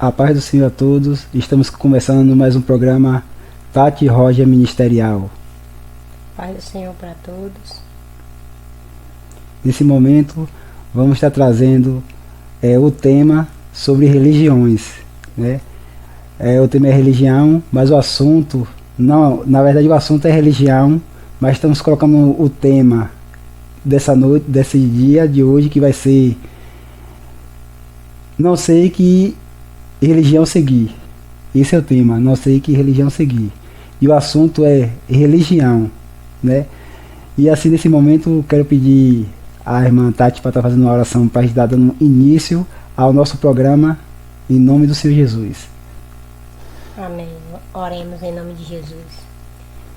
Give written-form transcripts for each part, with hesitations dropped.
A paz do Senhor a todos. Estamos começando mais um programa Tati Roger Ministerial. Paz do Senhor para todos. Nesse momento vamos estar trazendo o tema sobre religiões, né? O tema é religião, mas o assunto não, na verdade o assunto é religião, mas estamos colocando o tema dessa noite, desse dia de hoje, que vai ser não sei que religião seguir. Esse é o tema, não sei que religião seguir. E o assunto é religião, né? E assim, nesse momento, quero pedir à irmã Tati para estar fazendo uma oração para estar dando início ao nosso programa, em nome do Senhor Jesus. Amém. Oremos em nome de Jesus.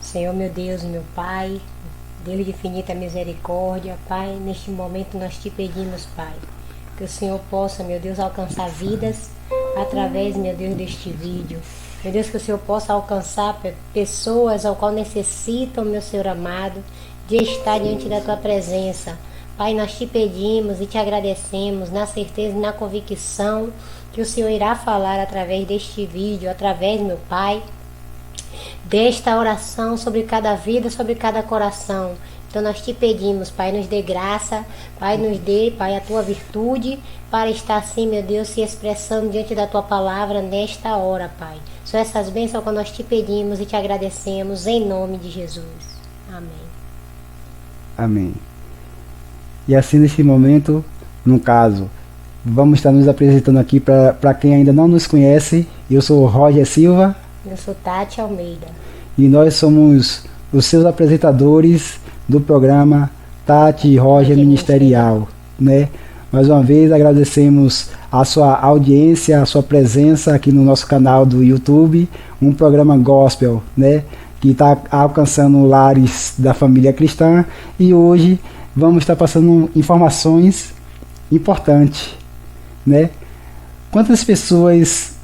Senhor, meu Deus e meu Pai, Deus de infinita misericórdia, Pai, neste momento nós te pedimos, Pai, que o Senhor possa, meu Deus, alcançar vidas através, meu Deus, deste vídeo. Meu Deus, que o Senhor possa alcançar pessoas ao qual necessitam, meu Senhor amado, de estar diante da tua presença. Pai, nós te pedimos e te agradecemos na certeza e na convicção que o Senhor irá falar através deste vídeo, através, meu Pai, desta oração sobre cada vida, sobre cada coração. Então nós te pedimos, Pai, nos dê graça, Pai, nos dê, Pai, a tua virtude para estar assim, meu Deus, se expressando diante da tua palavra nesta hora, Pai. São essas bênçãos que nós te pedimos e te agradecemos em nome de Jesus. Amém. Amém. E assim, nesse momento, no caso, vamos estar nos apresentando aqui para quem ainda não nos conhece. Eu sou Roger Silva. Eu sou Tati Almeida. E nós somos os seus apresentadores do programa Tati Roger Ministerial, né? Mais uma vez agradecemos a sua audiência, a sua presença aqui no nosso canal do YouTube, um programa gospel, né? Que está alcançando lares da família cristã, e hoje vamos estar passando informações importantes, né? Quantas pessoas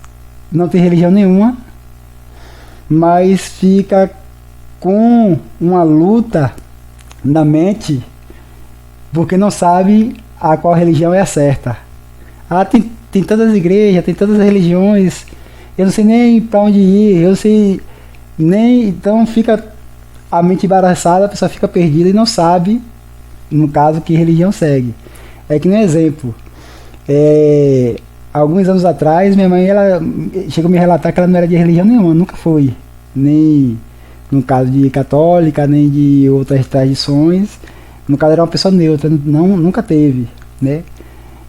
não têm religião nenhuma, mas fica com uma luta na mente porque não sabe a qual religião é a certa. Tem tantas igrejas, tem tantas religiões, eu não sei nem para onde ir, eu não sei nem, então fica a mente embaraçada, a pessoa fica perdida e não sabe, no caso, que religião segue. É que, no exemplo, alguns anos atrás, minha mãe, ela chegou a me relatar que ela não era de religião nenhuma, nunca foi, nem no caso de católica, nem de outras tradições. No caso, era uma pessoa neutra, nunca teve, né?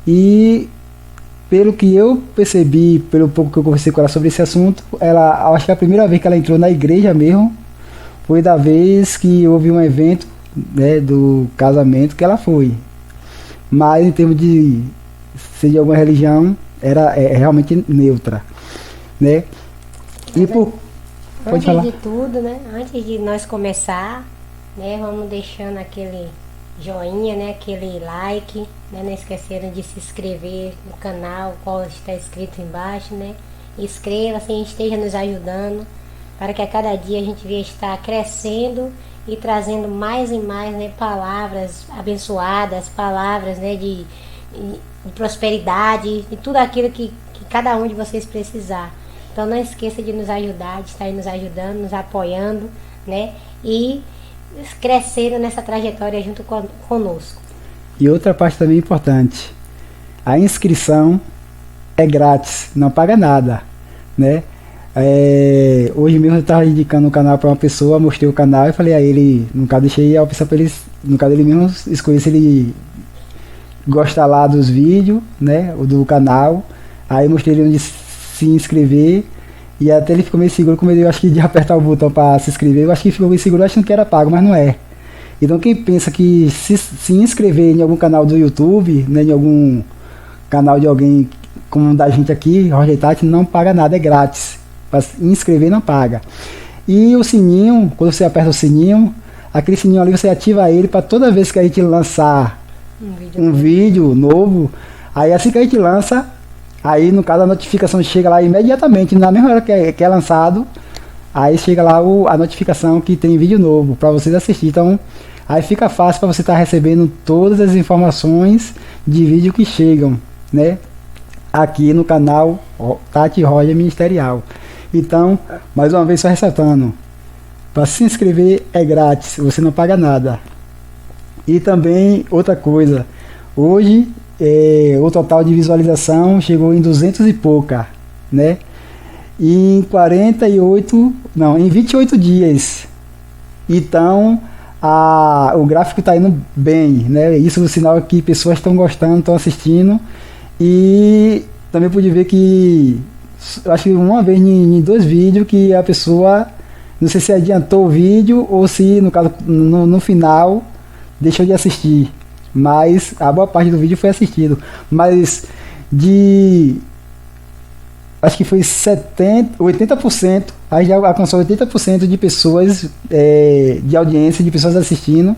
E pelo que eu percebi, pelo pouco que eu conversei com ela sobre esse assunto, ela, acho que a primeira vez que ela entrou na igreja mesmo foi da vez que houve um evento, né, do casamento, que ela foi. Mas em termos de ser de alguma religião, é realmente neutra, né? E pode falar. Antes de tudo, né? Antes de nós começar, né? Vamos deixando aquele joinha, né? Aquele like, né? Não esqueceram de se inscrever no canal, qual está escrito embaixo, né? Inscreva-se, assim, esteja nos ajudando para que a cada dia a gente venha estar crescendo e trazendo mais e mais, né? Palavras abençoadas, palavras, né? De prosperidade e tudo aquilo que cada um de vocês precisar. Então não esqueça de nos ajudar, de estar aí nos ajudando, nos apoiando, né? E crescendo nessa trajetória junto conosco. E outra parte também importante, a inscrição é grátis, não paga nada, né? Hoje mesmo eu estava indicando o canal para uma pessoa, mostrei o canal e falei a ele, no caso deixei a opção para ele, no caso ele mesmo escolher se ele gosta lá dos vídeos, né? O do canal, aí mostrei ele onde se inscrever, e até ele ficou meio seguro com medo, eu acho que de apertar o botão para se inscrever, eu acho que ficou meio seguro achando que era pago, mas não é. Então quem pensa que se inscrever em algum canal do YouTube, né, em algum canal de alguém como da gente aqui, Roger Tati, não paga nada, é grátis. Para se inscrever não paga. E o sininho, quando você aperta o sininho, aquele sininho ali você ativa ele para toda vez que a gente lançar um vídeo novo, aí assim que a gente lança, aí no caso a notificação chega lá imediatamente, na mesma hora que é lançado, aí chega lá a notificação que tem vídeo novo para vocês assistir. Então aí fica fácil para você estar recebendo todas as informações de vídeo que chegam, né? aqui no canal Tati Roger Ministerial. Então, mais uma vez só ressaltando, para se inscrever é grátis, você não paga nada. E também outra coisa, hoje o total de visualização chegou em 200 e pouca, né? E em 28 dias. Então, o gráfico está indo bem, né? Isso é um sinal que pessoas estão gostando, estão assistindo. E também pude ver que, acho que uma vez em 2 vídeos, que a pessoa, não sei se adiantou o vídeo ou se, no caso, no final, deixou de assistir. Mas a boa parte do vídeo foi assistido. Mas acho que foi 80%, aí já alcançou 80% de pessoas, de audiência, de pessoas assistindo.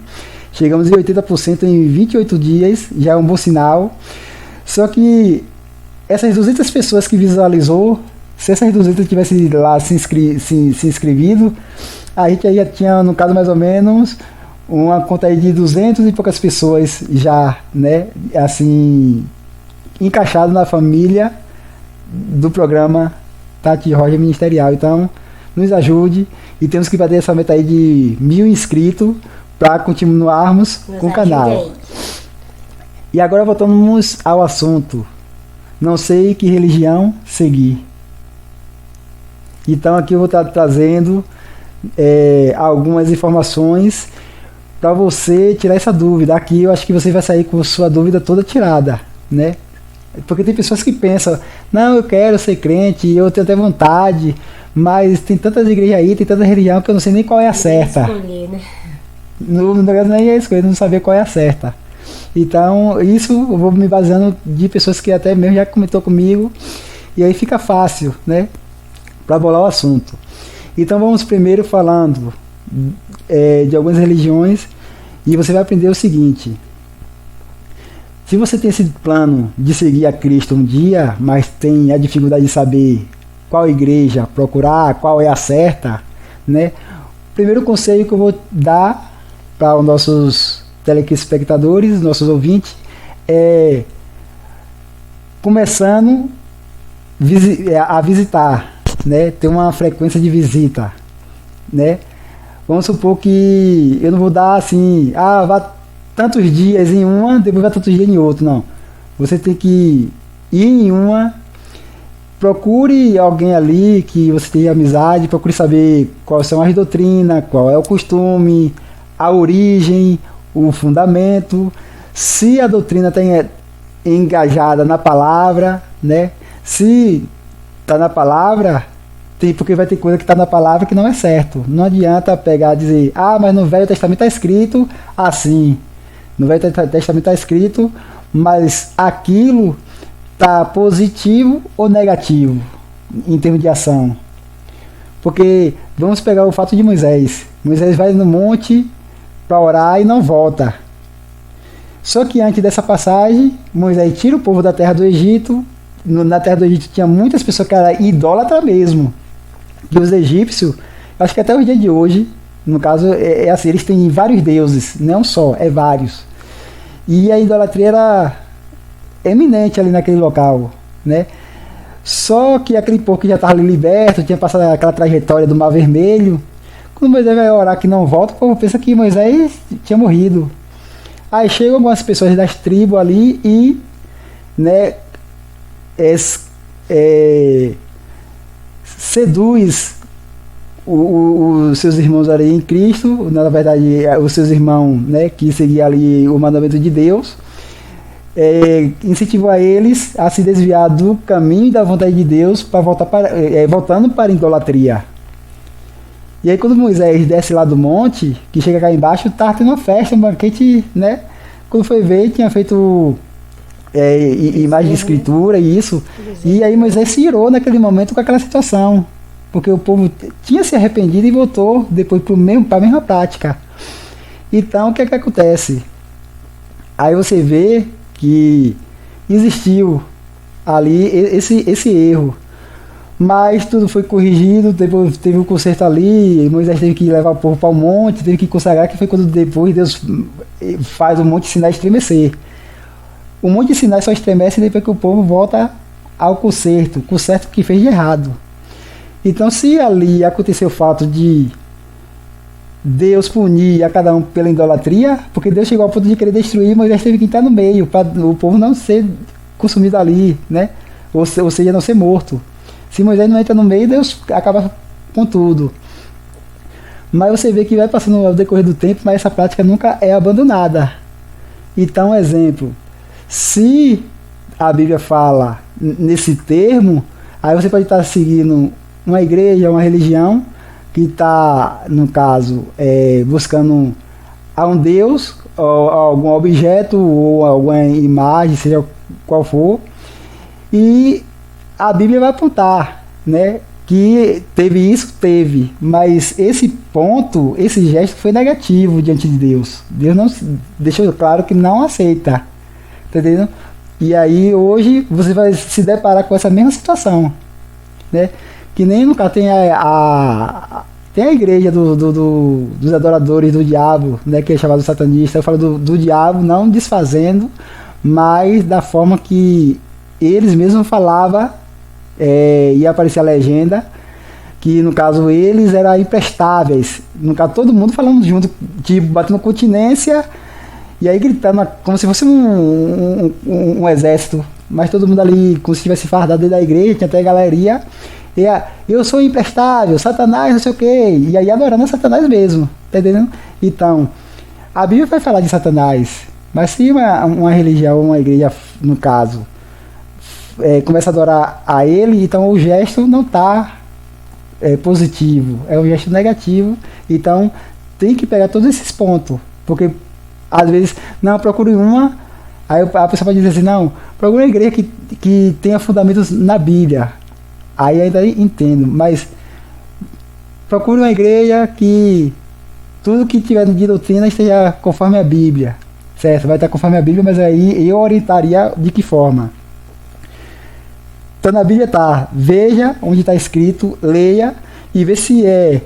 Chegamos em 80% em 28 dias, já é um bom sinal. Só que essas 200 pessoas que visualizou, se essas 200 tivessem lá se inscrevido, a gente aí já tinha, no caso, mais ou menos uma conta aí de 200 e poucas pessoas já, né, assim, encaixado na família do programa Tati Roger Ministerial. Então, nos ajude e temos que bater essa meta aí de 1000 inscritos para continuarmos com o canal. E agora voltamos ao assunto. Não sei que religião seguir. Então aqui eu vou estar trazendo algumas informações para você tirar essa dúvida. Aqui eu acho que você vai sair com sua dúvida toda tirada, né? Porque tem pessoas que pensam, não, eu quero ser crente, eu tenho até vontade, mas tem tantas igrejas aí, tem tanta religião que eu não sei nem qual é a certa. Escolher, né? No negócio nem é escolher, não saber qual é a certa. Então, isso eu vou me baseando de pessoas que até mesmo já comentou comigo, e aí fica fácil, né, para bolar o assunto. Então, vamos primeiro falando de algumas religiões, e você vai aprender o seguinte: se você tem esse plano de seguir a Cristo um dia, mas tem a dificuldade de saber qual igreja procurar, qual é a certa, né, o primeiro conselho que eu vou dar para os nossos telespectadores, nossos ouvintes, começando a visitar, né? Ter uma frequência de visita, né? Vamos supor que eu não vou dar assim, vá tantos dias em uma, depois vá tantos dias em outro, não. Você tem que ir em uma, procure alguém ali que você tenha amizade, procure saber quais são as doutrinas, qual é o costume, a origem, o fundamento, se a doutrina está engajada na palavra, né? Se está na palavra, porque vai ter coisa que está na palavra que não é certo. Não adianta pegar e dizer, mas no Velho Testamento está escrito assim. No Velho Testamento está escrito, mas aquilo está positivo ou negativo em termos de ação. Porque vamos pegar o fato de Moisés. Moisés vai no monte para orar e não volta. Só que antes dessa passagem, Moisés tira o povo da terra do Egito. Na terra do Egito tinha muitas pessoas que eram idólatras mesmo. E os egípcios, acho que até o dia de hoje, no caso, assim, eles têm vários deuses, não só, vários. E a idolatria era eminente ali naquele local, né? Só que aquele povo que já estava ali liberto, tinha passado aquela trajetória do Mar Vermelho. Quando Moisés vai orar que não volta, o povo pensa que Moisés tinha morrido. Aí chegam algumas pessoas das tribos ali e, né, seduz os seus irmãos ali em Cristo, na verdade os seus irmãos, né, que seguiam ali o mandamento de Deus, incentivou a eles a se desviar do caminho e da vontade de Deus para voltando para a idolatria. E aí quando Moisés desce lá do monte, que chega cá embaixo, tá tendo uma festa, um banquete, né? Quando foi ver, tinha feito imagem de escritura e isso. E aí Moisés se irou naquele momento com aquela situação, porque o povo tinha se arrependido e voltou depois para a mesma prática. Então o que é que acontece? Aí você vê que existiu ali esse erro. Mas tudo foi corrigido, depois teve um conserto ali, Moisés teve que levar o povo para o monte, teve que consagrar, que foi quando depois Deus faz o Monte Sinai estremecer. O Monte Sinai só estremece depois que o povo volta ao conserto que fez de errado. Então, se ali aconteceu o fato de Deus punir a cada um pela idolatria, porque Deus chegou ao ponto de querer destruir, Moisés teve que estar no meio, para o povo não ser consumido ali, né? Ou seja, não ser morto. Se Moisés não entra no meio, Deus acaba com tudo. Mas você vê que vai passando ao decorrer do tempo, mas essa prática nunca é abandonada. Então, exemplo, se a Bíblia fala nesse termo, aí você pode estar seguindo uma igreja, uma religião, que está, no caso, buscando a um Deus, ou algum objeto, ou alguma imagem, seja qual for, e a Bíblia vai apontar, né, que teve isso, teve, mas esse ponto, esse gesto foi negativo diante de Deus. Deus não deixou claro que não aceita, tá entendendo? E aí hoje você vai se deparar com essa mesma situação, né? Que nem nunca tem tem a igreja dos adoradores do diabo, né, que é chamado satanista. Eu falo do diabo não desfazendo, mas da forma que eles mesmos falavam, ia aparecer a legenda, que no caso eles eram imprestáveis. No caso todo mundo falando junto, tipo, batendo continência, e aí gritando como se fosse um exército, mas todo mundo ali como se tivesse fardado dentro da igreja, tinha até galeria. Eu sou imprestável, Satanás, não sei o que, e aí adorando a Satanás mesmo, tá entendendo? Então, a Bíblia vai falar de Satanás, mas se uma religião, uma igreja, no caso, começa a adorar a ele, então o gesto não está positivo, é um gesto negativo. Então, tem que pegar todos esses pontos, porque às vezes, não, procure uma, aí a pessoa pode dizer assim, não, procure uma igreja que tenha fundamentos na Bíblia. Aí ainda entendo, mas procure uma igreja que tudo que tiver de doutrina esteja conforme a Bíblia, certo? Vai estar conforme a Bíblia, mas aí eu orientaria de que forma. Então na Bíblia está, veja onde está escrito, leia e vê se é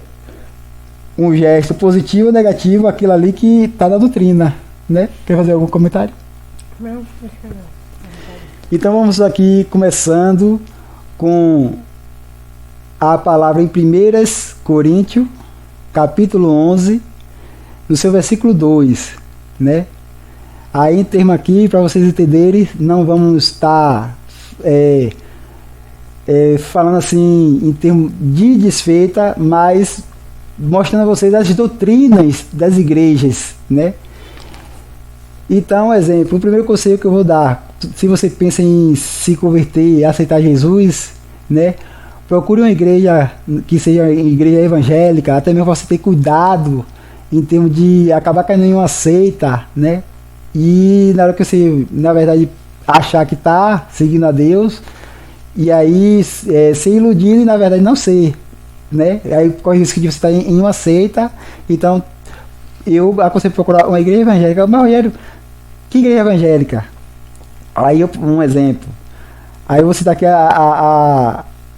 um gesto positivo ou negativo aquilo ali que está na doutrina, né? Quer fazer algum comentário? Não, deixa eu não. Então vamos aqui começando com a palavra em 1 Coríntios, capítulo 11, no seu versículo 2, né? Aí em termo aqui, para vocês entenderem, não vamos estar falando assim em termos de desfeita, mas mostrando a vocês as doutrinas das igrejas, né? Então, exemplo, o primeiro conselho que eu vou dar, se você pensa em se converter e aceitar Jesus, né, procure uma igreja que seja igreja evangélica, até mesmo você ter cuidado em termos de acabar caindo em uma seita, né, e na hora que você, na verdade, achar que está seguindo a Deus, e aí ser iludido e na verdade não ser, né, aí corre o risco de você estar em uma seita. Então, eu aconselho procurar uma igreja evangélica. Mas, Rogério, que igreja evangélica? Aí, um exemplo. Aí eu vou citar aqui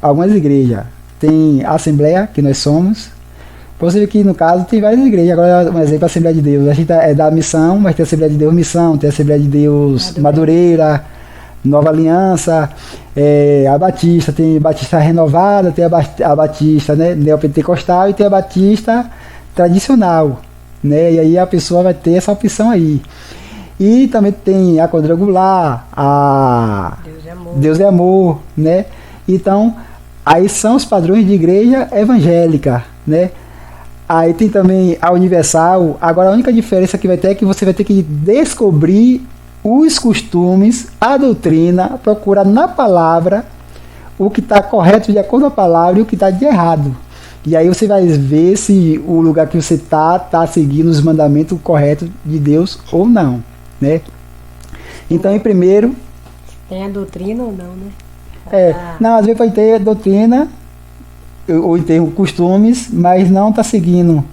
algumas igrejas. Tem a Assembleia, que nós somos. Você vê que, no caso, tem várias igrejas. Agora, um exemplo, a Assembleia de Deus. A gente é da Missão, mas tem a Assembleia de Deus Missão, tem a Assembleia de Deus Madureira, Nova Aliança, a Batista, tem Batista Renovada, tem a Batista, né, neopentecostal, e tem a Batista tradicional, né, e aí a pessoa vai ter essa opção aí. E também tem a Quadrangular, a Deus é Amor, né, então aí são os padrões de igreja evangélica, né. Aí tem também a Universal. Agora a única diferença que vai ter é que você vai ter que descobrir os costumes, a doutrina, procurar na palavra o que está correto de acordo com a palavra e o que está de errado. E aí você vai ver se o lugar que você está seguindo os mandamentos corretos de Deus ou não, né? Então, em primeiro... Tem a doutrina ou não, né? Não, às vezes pode ter doutrina ou em termos costumes, mas não está seguindo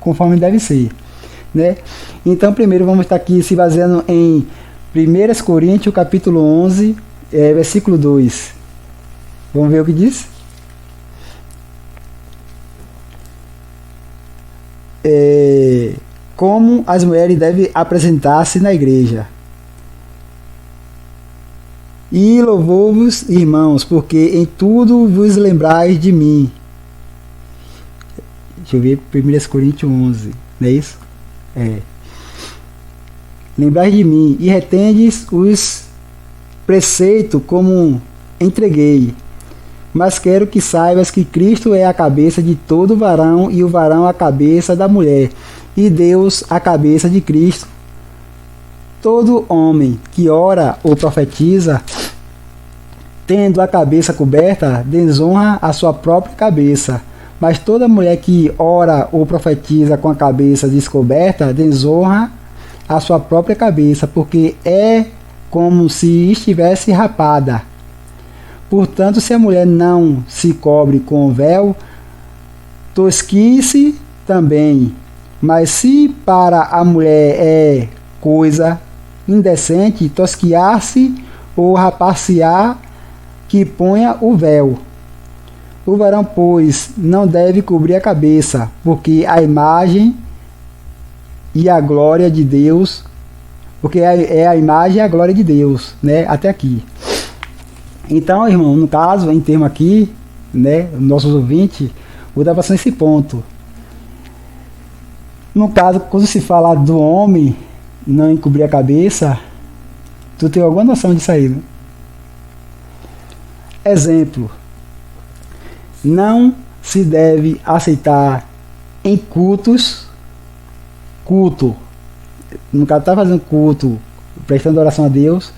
conforme deve ser, né? Então, primeiro vamos estar aqui se baseando em 1 Coríntios, capítulo 11, versículo 2. Vamos ver o que diz? Como as mulheres devem apresentar-se na igreja. E louvou-vos, irmãos, porque em tudo vos lembrais de mim. Deixa eu ver, 1 Coríntios 11, não é isso? Lembrais de mim e retendes os preceitos como entreguei. Mas quero que saibas que Cristo é a cabeça de todo varão e o varão a cabeça da mulher, e Deus a cabeça de Cristo. Todo homem que ora ou profetiza, tendo a cabeça coberta, desonra a sua própria cabeça. Mas toda mulher que ora ou profetiza com a cabeça descoberta, desonra a sua própria cabeça, porque é como se estivesse rapada. Portanto, se a mulher não se cobre com o véu, tosquice também. Mas se para a mulher é coisa indecente tosquiar-se ou rapar-se-á, que ponha o véu. O varão, pois, não deve cobrir a cabeça, porque a imagem e a glória de Deus, porque é a imagem e a glória de Deus, né? Até aqui. Então, irmão, no caso, em termo aqui, né, nossos ouvintes, vou dar passando esse ponto. No caso, quando se fala do homem não encobrir a cabeça, tu tem alguma noção disso aí, né? Exemplo, não se deve aceitar em culto, no caso está fazendo culto, prestando oração a Deus,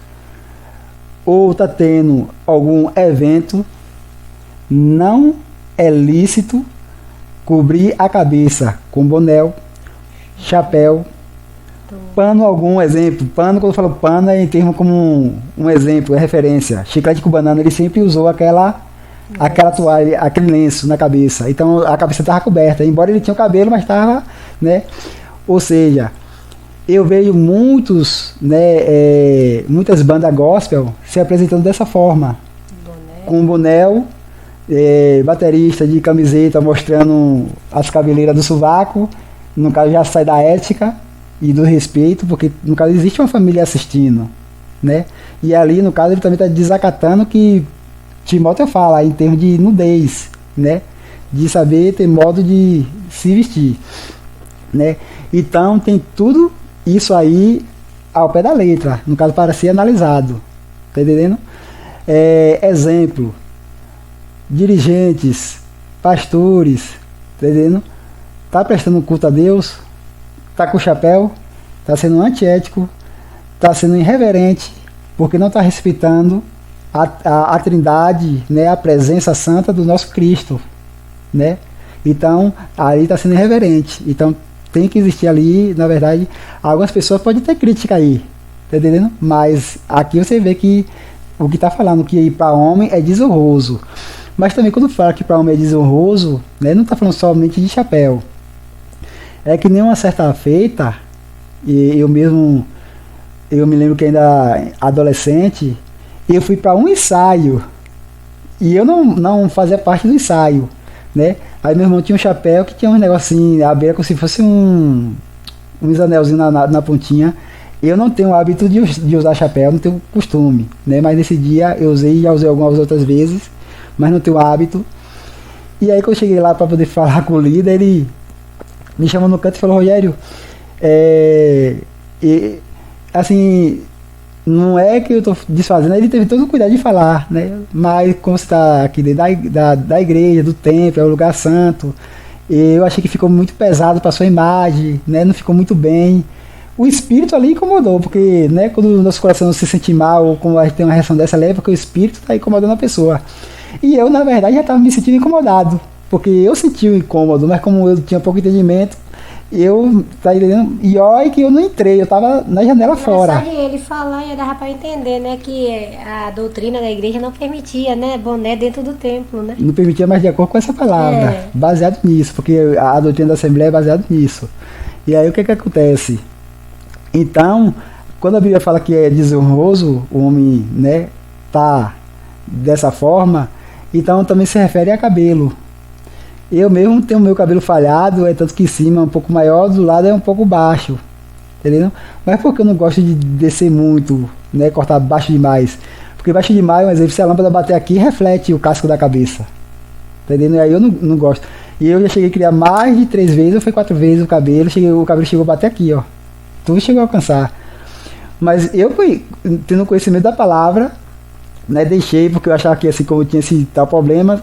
ou está tendo algum evento, não é lícito cobrir a cabeça com boné, chapéu, pano algum, exemplo, pano, quando eu falo pano é em termo como um exemplo, é referência, chiclete com banana, ele sempre usou aquela toalha, aquele lenço na cabeça, então a cabeça estava coberta, embora ele tinha o cabelo, mas estava, né, ou seja, eu vejo muitas bandas gospel se apresentando dessa forma, com boné, baterista de camiseta mostrando as cabeleiras do sovaco, no caso já sai da ética e do respeito, porque no caso existe uma família assistindo, né? E ali no caso ele também está desacatando que Timóteo fala em termos de nudez, né? De saber ter modo de se vestir, né? Então tem tudo isso aí ao pé da letra, no caso para ser analisado, tá entendendo? Exemplo, dirigentes, pastores, tá entendendo? Tá prestando culto a Deus, tá com o chapéu, tá sendo antiético, tá sendo irreverente, porque não tá respeitando a Trindade, né, a presença santa do nosso Cristo, né? Então, aí tá sendo irreverente. Então, tem que existir ali, na verdade, algumas pessoas podem ter crítica aí, tá entendendo? Mas aqui você vê que o que tá falando que para homem é desonroso. Mas também quando fala que para homem é desonroso, né, não tá falando somente de chapéu. É que nem uma certa feita, e eu me lembro que ainda adolescente, eu fui para um ensaio e eu não fazia parte do ensaio, né? Aí meu irmão tinha um chapéu que tinha um negocinho à beira como se fosse uns anelzinhos na pontinha. Eu não tenho o hábito de usar chapéu, não tenho costume, né? Mas nesse dia eu usei, já usei algumas outras vezes, mas não tenho hábito. E aí quando eu cheguei lá para poder falar com o líder, ele me chamou no canto e falou: Rogério, assim, não é que eu estou desfazendo, ele teve todo o cuidado de falar, né? Mas como você está aqui dentro da igreja, do templo, é o lugar santo, eu achei que ficou muito pesado para sua imagem, né? Não ficou muito bem. O espírito ali incomodou, porque, né, quando o nosso coração se sente mal, ou quando a gente tem uma reação dessa, leva que o espírito está incomodando a pessoa. E eu, na verdade, já estava me sentindo incomodado, porque eu senti o incômodo, mas como eu tinha pouco entendimento, eu, tá entendendo? E olha que eu não entrei, eu tava na janela fora. Só de ele falar já dava para entender, né, que a doutrina da igreja não permitia, né, boné dentro do templo, né? Não permitia, mais de acordo com essa palavra, baseado nisso, porque a doutrina da Assembleia é baseada nisso. E aí o que acontece? Então, quando a Bíblia fala que é desonroso o homem, né, tá dessa forma, então também se refere a cabelo. Eu mesmo tenho o meu cabelo falhado, é tanto que em cima é um pouco maior, do lado é um pouco baixo, entendeu? Mas porque eu não gosto de descer muito, né, cortar baixo demais? Porque baixo demais, mas se a lâmpada bater aqui, reflete o casco da cabeça. Tá entendendo? E aí eu não gosto. E eu já cheguei a criar mais de 3 vezes, ou foi 4 vezes o cabelo chegou a bater aqui, ó. Tudo chegou a alcançar. Mas eu fui tendo conhecimento da palavra, né, deixei, porque eu achava que assim, como eu tinha esse tal problema,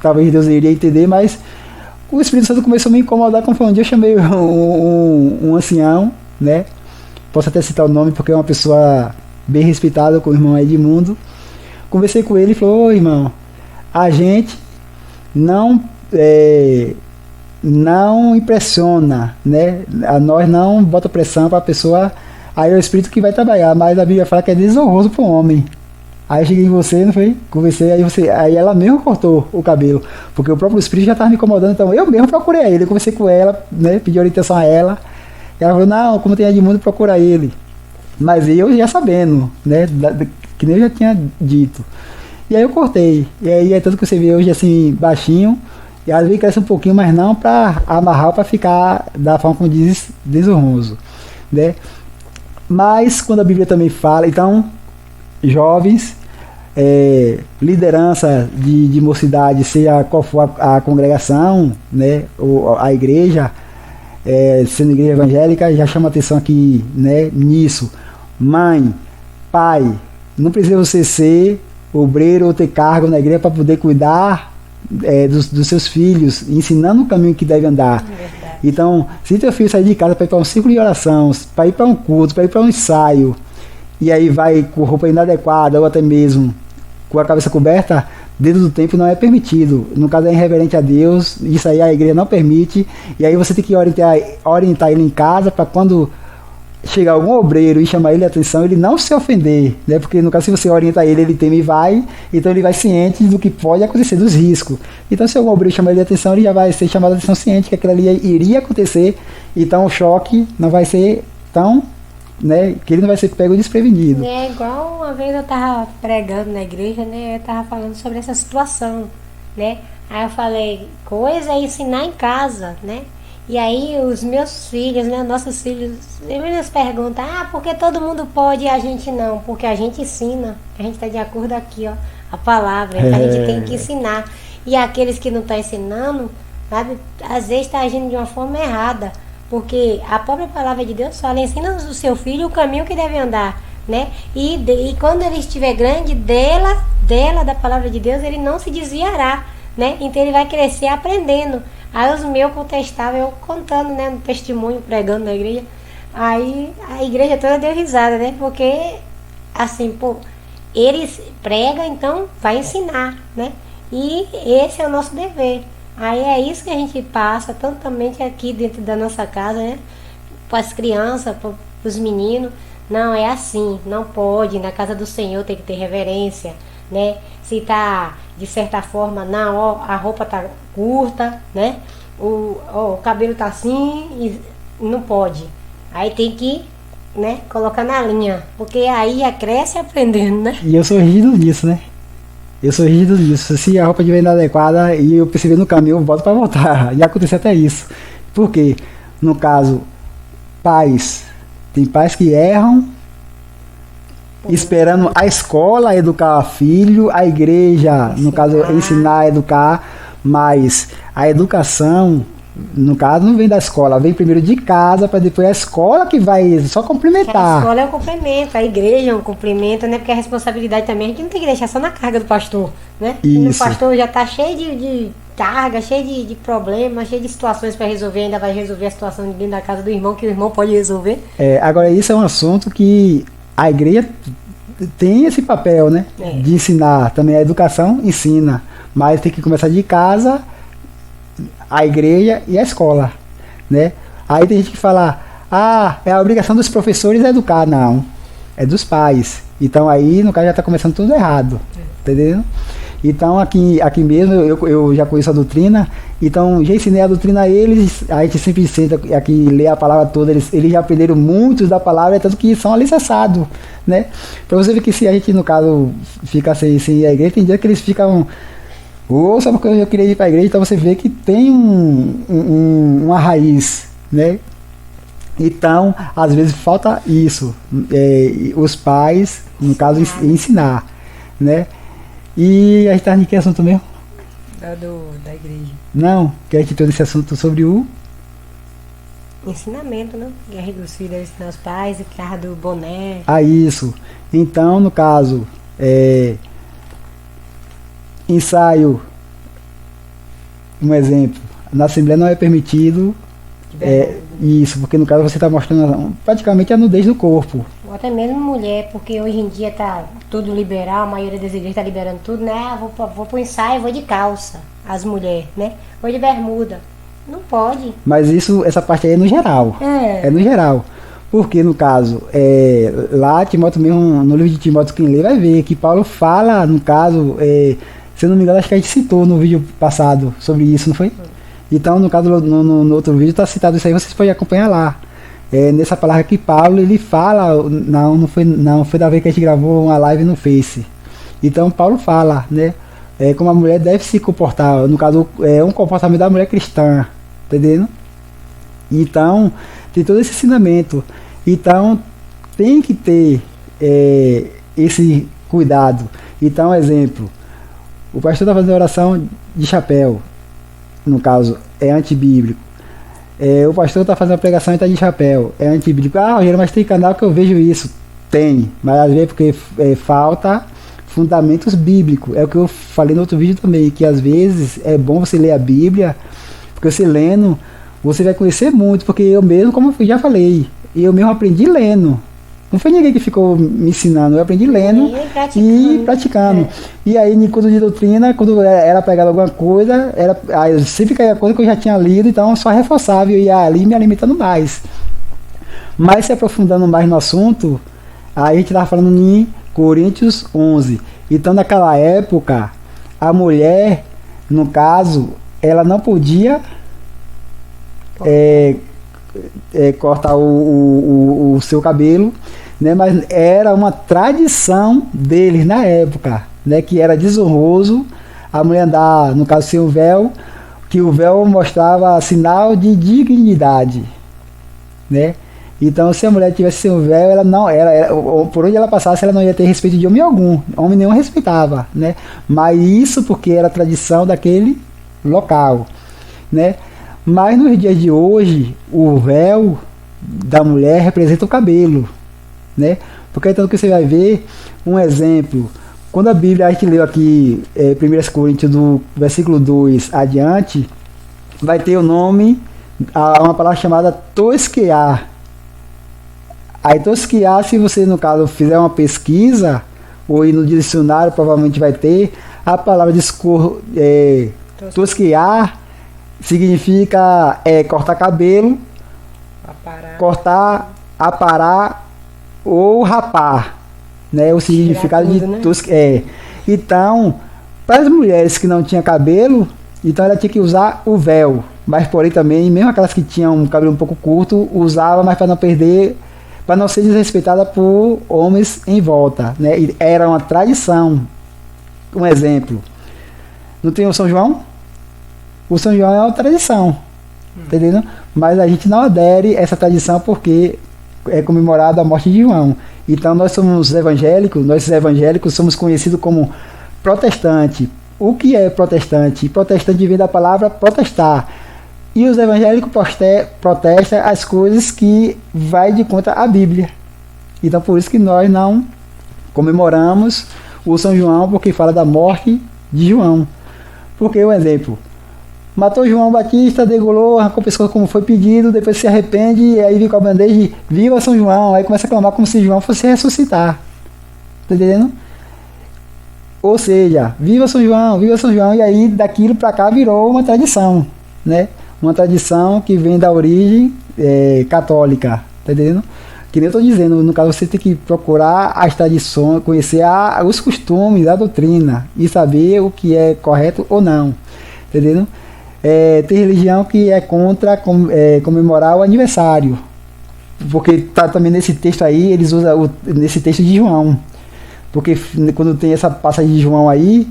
talvez Deus iria entender, mas o Espírito Santo começou a me incomodar quando foi um dia eu chamei um ancião, né? Posso até citar o nome porque é uma pessoa bem respeitada, com o irmão Edmundo. Conversei com ele e falou: ô irmão, a gente não impressiona, né? A nós não bota pressão para a pessoa, aí é o Espírito que vai trabalhar, mas a Bíblia fala que é desonroso para o homem. Aí eu cheguei em você, não foi? Conversei, aí ela mesmo cortou o cabelo, porque o próprio Espírito já estava me incomodando, então eu mesmo procurei ele, eu conversei com ela, né? Pedi orientação a ela, e ela falou: não, como tem Edmundo, procura ele. Mas eu já sabendo, né? Que nem eu já tinha dito. E aí eu cortei. E aí é tanto que você vê hoje assim, baixinho. E às vezes cresce um pouquinho, mas não para amarrar, para ficar da forma como diz, desonroso, né? Mas quando a Bíblia também fala, então, jovens, liderança de mocidade, seja qual for a congregação, né? Ou a igreja, sendo igreja evangélica, já chama atenção aqui, né? Nisso. Mãe, pai, não precisa você ser obreiro ou ter cargo na igreja para poder cuidar dos seus filhos, ensinando o caminho que deve andar. Então, se teu filho sair de casa para ir para um círculo de oração, para ir para um culto, para ir para um ensaio, e aí vai com roupa inadequada ou até mesmo com a cabeça coberta, dentro do templo não é permitido. No caso é irreverente a Deus, isso aí a igreja não permite, e aí você tem que orientar ele em casa para quando chegar algum obreiro e chamar ele a atenção, ele não se ofender, né? Porque no caso, se você orienta ele teme e vai, então ele vai ciente do que pode acontecer, dos riscos. Então se algum obreiro chamar ele a atenção, ele já vai ser chamado a atenção ciente que aquilo ali iria acontecer, então o choque não vai ser tão, né, que ele não vai ser pego desprevenido. É igual uma vez eu tava pregando na igreja, né? Eu tava falando sobre essa situação, né? Aí eu falei, coisa é ensinar em casa, né? E aí os meus filhos, né, nossos filhos, eles perguntam: por que todo mundo pode e a gente não? Porque a gente ensina, a gente está de acordo aqui, ó, a palavra, então a gente tem que ensinar. E aqueles que não estão ensinando, sabe, às vezes está agindo de uma forma errada, porque a própria palavra de Deus fala: ensina o seu filho o caminho que deve andar, né? E quando ele estiver grande, da palavra de Deus, ele não se desviará, né? Então ele vai crescer aprendendo. Aí os meus contestavam, eu contando, né, no testemunho, pregando na igreja. Aí a igreja toda deu risada, né? Porque, assim, pô, eles pregam, então vai ensinar, né? E esse é o nosso dever. Aí é isso que a gente passa, tantamente aqui dentro da nossa casa, né? Para as crianças, para os meninos. Não, é assim, não pode. Na casa do Senhor tem que ter reverência, né? Se tá de certa forma, não, ó, a roupa tá curta, né? O cabelo tá assim e não pode. Aí tem que, né, colocar na linha, porque aí já cresce aprendendo, né? E eu sou rígido nisso, né? Eu sou rígido nisso. Se a roupa estiver inadequada e eu perceber no caminho, eu volto para voltar. E acontece até isso. Por quê? No caso, pais. Tem pais que erram esperando a escola educar o filho, a igreja, no caso, ensinar a educar, mas a educação, no caso, não vem da escola, vem primeiro de casa, para depois a escola que vai só complementar. A escola é um complemento, a igreja é um complemento, né? Porque a responsabilidade também a gente não tem que deixar só na carga do pastor, né? Isso. O pastor já está cheio de carga, cheio de problemas, cheio de situações para resolver, ainda vai resolver a situação dentro da casa do irmão, que o irmão pode resolver. Agora, isso é um assunto que a igreja tem esse papel, né? De ensinar. Também a educação ensina, mas tem que começar de casa, a igreja e a escola, né? Aí tem gente que fala: é a obrigação dos professores educar. Não, é dos pais. Então aí, no caso, já está começando tudo errado, entendeu? Então aqui mesmo eu já conheço a doutrina, então já ensinei a doutrina a eles, a gente sempre senta aqui, lê a palavra toda, eles já aprenderam muitos da palavra, tanto que são alicerçados, né? Para você ver que se a gente, no caso, fica sem ir à igreja, tem dia que eles ficam, só porque eu queria ir para a igreja, então você vê que tem uma raiz, né? Então, às vezes falta isso, os pais, no caso, ensinar. né? E a gente tá em que assunto mesmo? Da igreja. Não, que a gente trouxe esse assunto sobre o Ensinamento, né? Guerra dos filhos, ensinar os pais, a carro do boné. isso. Então, no caso, ensaio, um exemplo, na Assembleia não é permitido isso, porque no caso você está mostrando praticamente a nudez do corpo. Ou até mesmo mulher, porque hoje em dia tá tudo liberal, a maioria das igrejas tá liberando tudo, né? Ah, vou pro ensaio, vou de calça, as mulheres, né? Vou de bermuda. Não pode. Mas essa parte aí é no geral. É no geral. Porque no caso, lá Timóteo mesmo, no livro de Timóteo, quem lê vai ver que Paulo fala, no caso, se eu não me engano, acho que a gente citou no vídeo passado sobre isso, não foi? Então, no caso, no outro vídeo está citado isso aí, vocês podem acompanhar lá. Nessa palavra que Paulo, ele fala, não foi da vez que a gente gravou uma live no Face. Então, Paulo fala, né? Como a mulher deve se comportar, no caso, um comportamento da mulher cristã, tá entendendo? Então, tem todo esse ensinamento. Então, tem que ter esse cuidado. Então, exemplo, o pastor está fazendo oração de chapéu, no caso, é antibíblico. O pastor está fazendo a pregação e está de chapéu, é antibíblico. Ah, Rogério, mas tem canal que eu vejo isso. Tem, mas às vezes porque falta fundamentos bíblicos. É o que eu falei no outro vídeo também, que às vezes é bom você ler a Bíblia, porque você lendo, você vai conhecer muito, porque eu mesmo, como eu já falei, eu mesmo aprendi lendo. Não foi ninguém que ficou me ensinando, eu aprendi lendo e praticando. E aí, em curso de doutrina, quando era pegado alguma coisa, aí sempre caía coisa que eu já tinha lido, então eu só reforçava e eu ia ali me alimentando mais. Mas se aprofundando mais no assunto, aí a gente estava falando em Coríntios 11. Então, naquela época, a mulher, no caso, ela não podia cortar o seu cabelo, né? Mas era uma tradição deles na época, né? Que era desonroso a mulher andar, no caso, sem o véu, que o véu mostrava sinal de dignidade, né? Então, se a mulher tivesse sem o véu, ela não era, por onde ela passasse, ela não ia ter respeito de homem algum, homem nenhum respeitava, né? Mas isso porque era tradição daquele local, né? Mas nos dias de hoje, o véu da mulher representa o cabelo, né? Porque então que você vai ver um exemplo, quando a Bíblia, a gente leu aqui 1 Coríntios do versículo 2 adiante, vai ter o nome, uma palavra chamada tosquear. Aí tosquear, se você no caso fizer uma pesquisa, ou ir no dicionário, provavelmente vai ter, a palavra tosquear significa cortar cabelo, cortar, aparar ou rapar, né? O significado tudo, de né? Então, para as mulheres que não tinham cabelo, então ela tinha que usar o véu, mas porém também, mesmo aquelas que tinham um cabelo um pouco curto, usava, mas para não perder, para não ser desrespeitada por homens em volta, né? E era uma tradição. Um exemplo, não tem o São João? O São João é uma tradição, entendeu? Mas a gente não adere a essa tradição porque é comemorada a morte de João. Então nós somos evangélicos, nós evangélicos somos conhecidos como protestante. O que é protestante? Protestante vem da palavra protestar. E os evangélicos protestam as coisas que vai de contra a Bíblia. Então por isso que nós não comemoramos o São João, porque fala da morte de João. Porque, um exemplo, matou João Batista, degolou, arrancou o pescoço como foi pedido, depois se arrepende, e aí vem com a bandeja e viva São João, aí começa a clamar como se João fosse ressuscitar. Tá entendendo? Ou seja, viva São João, e aí daquilo pra cá virou uma tradição, né? Uma tradição que vem da origem católica, tá entendendo? Que nem eu tô dizendo, no caso você tem que procurar as tradições, conhecer os costumes, a doutrina, e saber o que é correto ou não, tá entendendo? Tem religião que é contra comemorar o aniversário, porque tá também nesse texto aí, eles usam nesse texto de João, porque quando tem essa passagem de João aí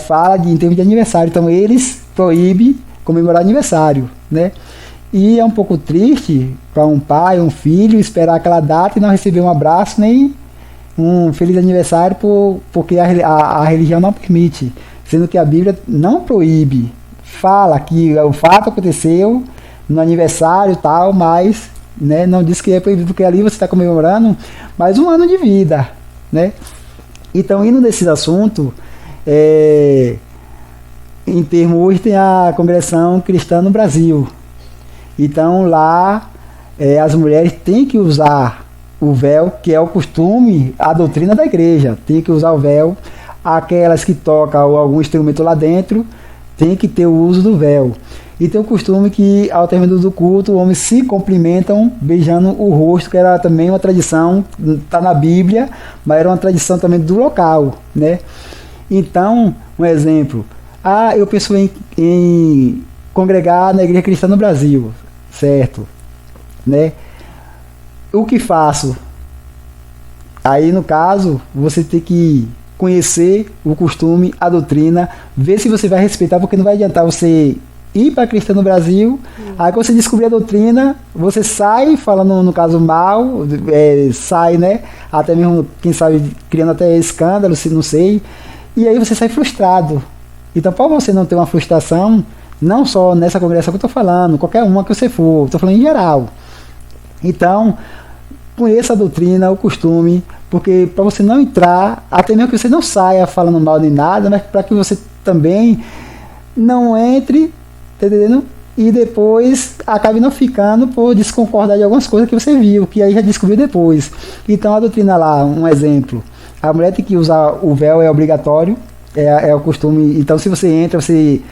fala em termos de aniversário, então eles proíbem comemorar aniversário, né? E é um pouco triste para um pai, um filho, esperar aquela data e não receber um abraço nem um feliz aniversário porque a religião não permite, sendo que a Bíblia não proíbe. Fala que o fato aconteceu no aniversário e tal, mas, né, não diz que é proibido, porque ali você está comemorando mais um ano de vida, né? Então, indo nesse assunto, em termos, hoje tem a Congregação Cristã no Brasil. Então, lá as mulheres têm que usar o véu, que é o costume, a doutrina da igreja, tem que usar o véu. Aquelas que tocam algum instrumento lá dentro tem que ter o uso do véu. E tem o costume que, ao término do culto, os homens se cumprimentam beijando o rosto, que era também uma tradição, está na Bíblia, mas era uma tradição também do local, né? Então, um exemplo, eu penso em congregar na Igreja Cristã no Brasil, certo? Né? O que faço? Aí, no caso, você tem que conhecer o costume, a doutrina, ver se você vai respeitar, porque não vai adiantar você ir para Cristã no Brasil, aí quando você descobrir a doutrina, você sai falando, no caso, mal, sai, né? Até mesmo, quem sabe, criando até escândalo, se não sei, e aí você sai frustrado. Então, para você não ter uma frustração, não só nessa congregação que eu estou falando, qualquer uma que você for, estou falando em geral. Então, conheça a doutrina, o costume, porque para você não entrar, até mesmo que você não saia falando mal nem nada, mas para que você também não entre, tá entendendo? E depois acabe não ficando por desconcordar de algumas coisas que você viu, que aí já descobriu depois. Então a doutrina lá, um exemplo, a mulher tem que usar o véu, é obrigatório, é o costume. Então se você entra, você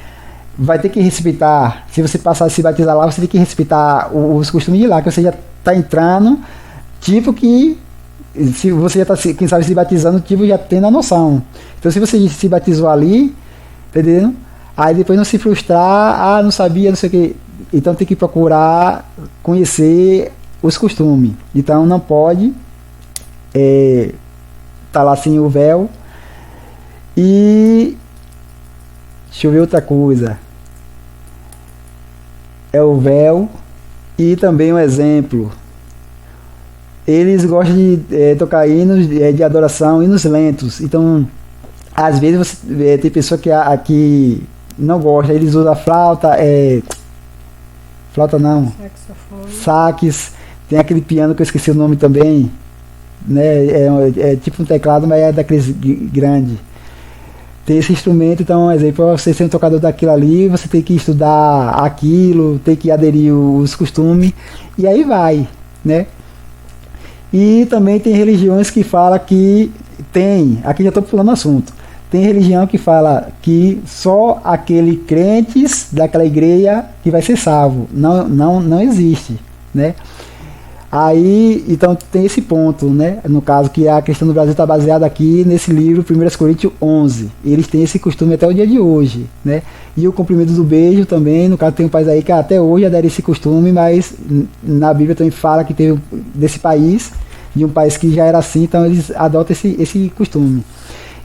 vai ter que respeitar, se você passar a se batizar lá, você tem que respeitar os costumes de lá, que você já está entrando, tipo que se você já está, quem sabe, se batizando, tipo, já tendo a noção. Então se você se batizou ali, tá entendendo? Aí depois não se frustrar, não sabia, não sei o que. Então tem que procurar conhecer os costumes. Então não pode tá lá sem o véu. E deixa eu ver outra coisa. É o véu. E também um exemplo. Eles gostam de tocar hinos de adoração, hinos lentos. Então, às vezes você tem pessoa que não gosta, eles usam flauta, flauta não, sax, tem aquele piano que eu esqueci o nome também, né? É tipo um teclado, mas é daqueles grande. Tem esse instrumento, então, exemplo, para você ser um tocador daquilo ali, você tem que estudar aquilo, tem que aderir os costumes, e aí vai, né? E também tem religiões que falam que aqui já estou pulando o assunto, tem religião que fala que só aquele crentes daquela igreja que vai ser salvo. Não existe, né? Aí, então tem esse ponto, né? No caso que a questão do Brasil está baseada aqui nesse livro 1 Coríntios 11. Eles têm esse costume até o dia de hoje, né? E o cumprimento do beijo também, no caso tem um país aí que até hoje adere esse costume, mas na Bíblia também fala que teve desse país, de um país que já era assim, então eles adotam esse costume.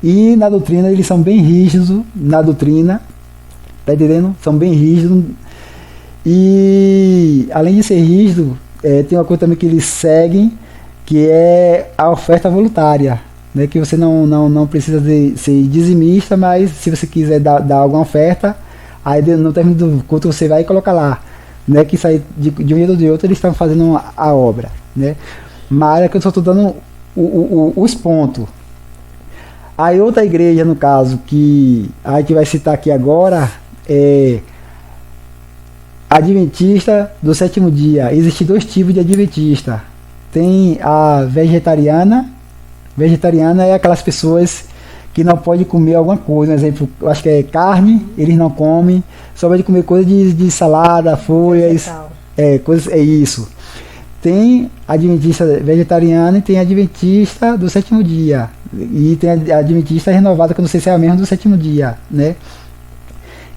E na doutrina eles são bem rígidos, na doutrina, tá entendendo? São bem rígidos. E além de ser rígido, tem uma coisa também que eles seguem, que é a oferta voluntária, né? Que você não precisa ser dizimista, mas se você quiser dar alguma oferta, aí no término do culto você vai e coloca lá, né? Que sai de um jeito ou de outro eles estão fazendo a obra, né? Mas é que eu só estou dando os pontos. Aí outra igreja, no caso, que a gente vai citar aqui agora, é Adventista do sétimo dia. Existem dois tipos de Adventista. Tem a vegetariana. Vegetariana é aquelas pessoas que não podem comer alguma coisa. Por exemplo, eu acho que é carne, eles não comem. Só pode comer coisa de salada, folhas. Coisas, é isso. Tem Adventista vegetariana e tem Adventista do sétimo dia. E tem a Adventista renovada, que eu não sei se é a mesma do sétimo dia, né?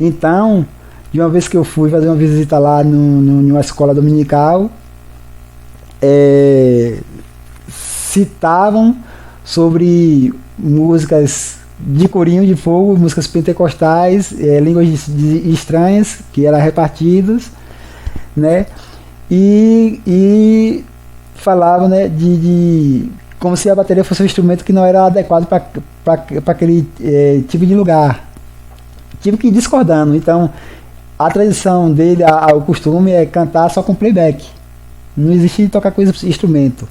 Então, de uma vez que eu fui fazer uma visita lá numa escola dominical, citavam sobre músicas de corinho de fogo, músicas pentecostais, línguas estranhas, que eram repartidas, né? E falavam, né, de como se a bateria fosse um instrumento que não era adequado para aquele tipo de lugar. Tive que ir discordando. Então, a tradição dele, o costume é cantar só com playback. Não existe tocar coisa instrumento.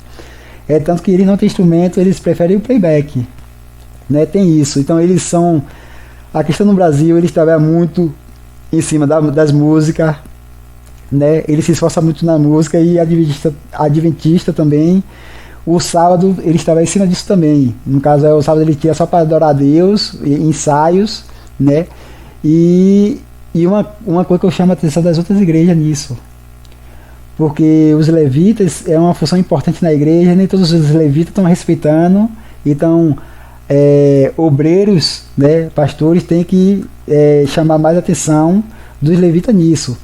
Tanto que eles não têm instrumento, eles preferem o playback. Né? Tem isso. Então, eles são... A questão no Brasil, eles trabalham muito em cima das músicas. Né? Ele se esforça muito na música e adventista também. O sábado ele estava em cima disso também. No caso, o sábado ele tira só para adorar a Deus, ensaios, né? E uma coisa que eu chamo a atenção das outras igrejas nisso, porque os levitas é uma função importante na igreja, nem todos os levitas estão respeitando, então obreiros, né, pastores têm que chamar mais atenção dos levitas nisso.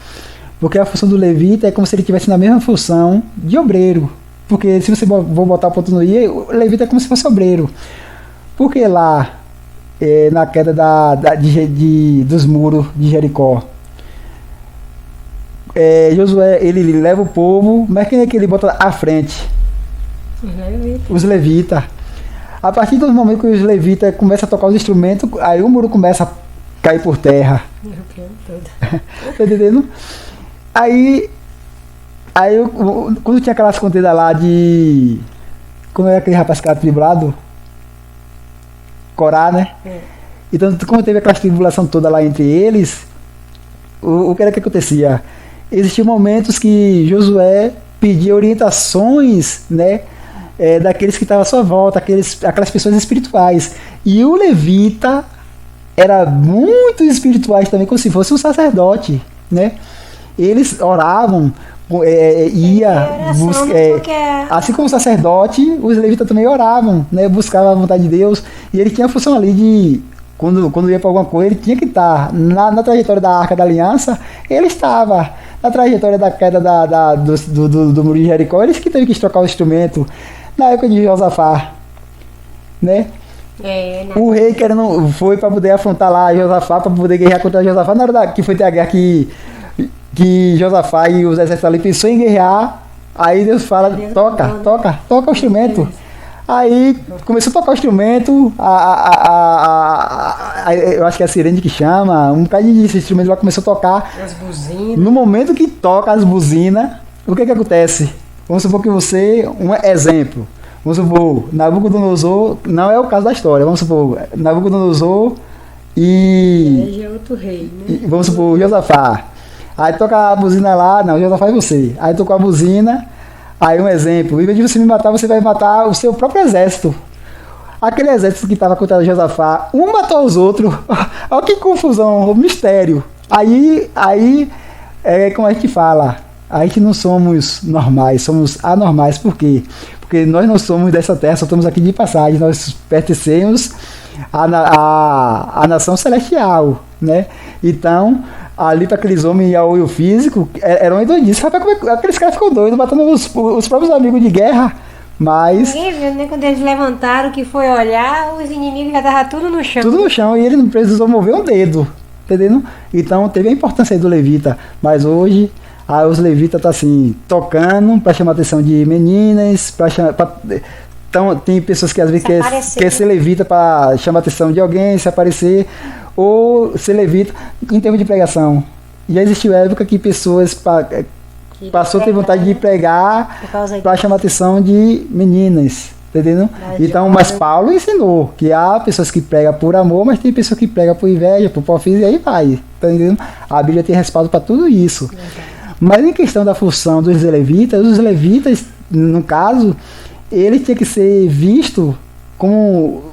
Porque a função do levita é como se ele estivesse na mesma função de obreiro. Porque se você for botar o ponto no i, o levita é como se fosse obreiro. Porque lá, na queda dos muros de Jericó, Josué, ele leva o povo, mas quem é que ele bota à frente? Os levitas. A partir do momento que os levitas começam a tocar os instrumentos, aí o muro começa a cair por terra. Tá entendendo? Aí quando tinha aquelas contendas lá de... Como era aquele rapaz que era tribulado? Corá, né? Então, como teve aquela tribulação toda lá entre eles, o que era que acontecia? Existiam momentos que Josué pedia orientações, né? Daqueles que estavam à sua volta, aquelas pessoas espirituais. E o levita era muito espirituais também, como se fosse um sacerdote, né? Eles oravam, assim como o sacerdote, os levitas também oravam, né? Buscavam a vontade de Deus, e ele tinha a função ali de, quando ia para alguma coisa, ele tinha que estar na trajetória da Arca da Aliança, ele estava na trajetória da queda do muro de Jericó, eles que teve que trocar o instrumento na época de Josafá, né? O rei foi para poder afrontar lá Josafá, para poder guerrear contra Josafá, na hora que foi ter a guerra que Josafá e os exércitos ali pensou em guerrear, aí Deus fala, toca o instrumento. Aí começou a tocar o instrumento, eu acho que é a sirene que chama, um bocado de instrumento lá começou a tocar. As buzinas. No momento que toca as buzinas, o que acontece? Vamos supor que um exemplo, vamos supor, Nabucodonosor, não é o caso da história, vamos supor, Nabucodonosor é outro rei, né? Vamos supor, Josafá. Aí toca a buzina lá, não, Josafá é você. Aí tocou a buzina, aí um exemplo, em vez de você me matar, você vai matar o seu próprio exército. Aquele exército que estava contra Josafá, um matou os outros. Olha que confusão, mistério. Aí como a gente fala, a gente não somos normais, somos anormais. Por quê? Porque nós não somos dessa terra, só estamos aqui de passagem, nós pertencemos à nação celestial, né? Então, ali para aqueles homens ao olho físico, eram doidices. Rapaz, aqueles caras ficam doidos, matando os próprios amigos de guerra. Mas... Ninguém viu, né? Quando eles levantaram, que foi olhar, os inimigos já estavam tudo no chão. Tudo no chão, e ele não precisou mover um dedo, entendendo? Então teve a importância aí do levita. Mas hoje, os levitas estão assim, tocando para chamar a atenção de meninas, então tem pessoas que às vezes quer ser levita para chamar a atenção de alguém, se aparecer, ou ser levita em termos de pregação. Já existiu época que pessoas passou a ter vontade de pregar para chamar a atenção de meninas, entendeu? Então, mas Paulo ensinou que há pessoas que pregam por amor, mas tem pessoas que pregam por inveja, por porfia, e aí vai, tá entendendo? A Bíblia tem respaldo para tudo isso. Mas em questão da função dos levitas, os levitas, no caso, ele tinha que ser visto como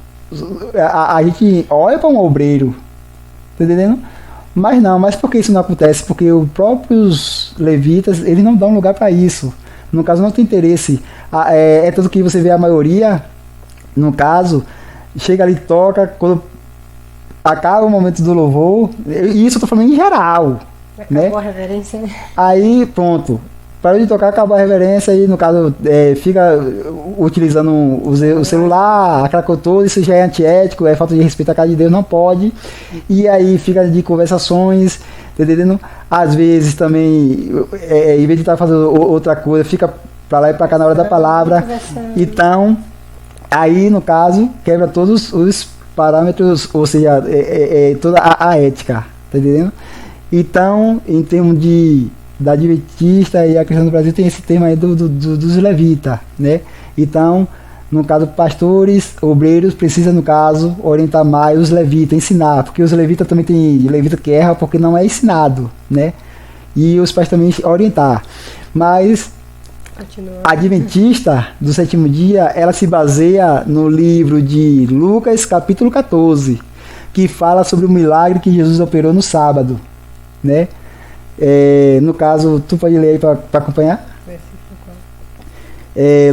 a gente olha para um obreiro, tá entendendo? Mas por que isso não acontece? Porque os próprios levitas, eles não dão lugar para isso. No caso, não tem interesse. É tanto que você vê a maioria, no caso, chega ali, toca, quando acaba o momento do louvor, e isso eu tô falando em geral. Acabou, né? A reverência, né? Aí, pronto. Parou de tocar, acabou a reverência e, no caso, fica utilizando o celular, aquela coisa toda, isso já é antiético, é falta de respeito à casa de Deus, não pode. E aí fica de conversações, entendendo? Às vezes também, em vez de estar fazendo outra coisa, fica pra lá e pra cá na hora da palavra. Então, Aí, no caso, quebra todos os parâmetros, ou seja, toda a ética, tá entendendo? Então, em termos da adventista e a questão do Brasil, tem esse tema aí dos levitas, né? Então, no caso, pastores, obreiros, precisam, no caso, orientar mais os levitas, ensinar, porque os levitas também tem levita que erra porque não é ensinado, né? E os pastores também orientar. Mas a adventista do sétimo dia, ela se baseia no livro de Lucas, capítulo 14, que fala sobre o milagre que Jesus operou no sábado, né? No caso, tu pode ler aí para acompanhar?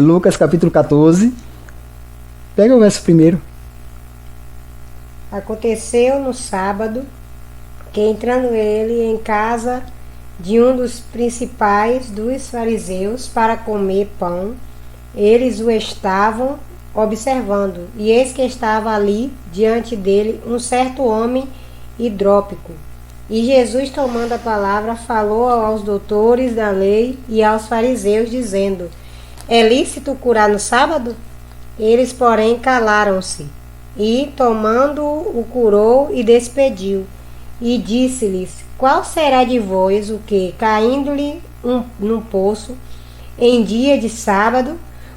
Lucas, capítulo 14. Pega o verso primeiro. Aconteceu no sábado que, entrando ele em casa de um dos principais dos fariseus para comer pão, eles o estavam observando, e eis que estava ali diante dele um certo homem hidrópico. E Jesus, tomando a palavra, falou aos doutores da lei e aos fariseus, dizendo: é lícito curar no sábado? Eles, porém, calaram-se. E, tomando-o, o curou e despediu. E disse-lhes: qual será de vós o que, caindo-lhe num poço, em dia de sábado,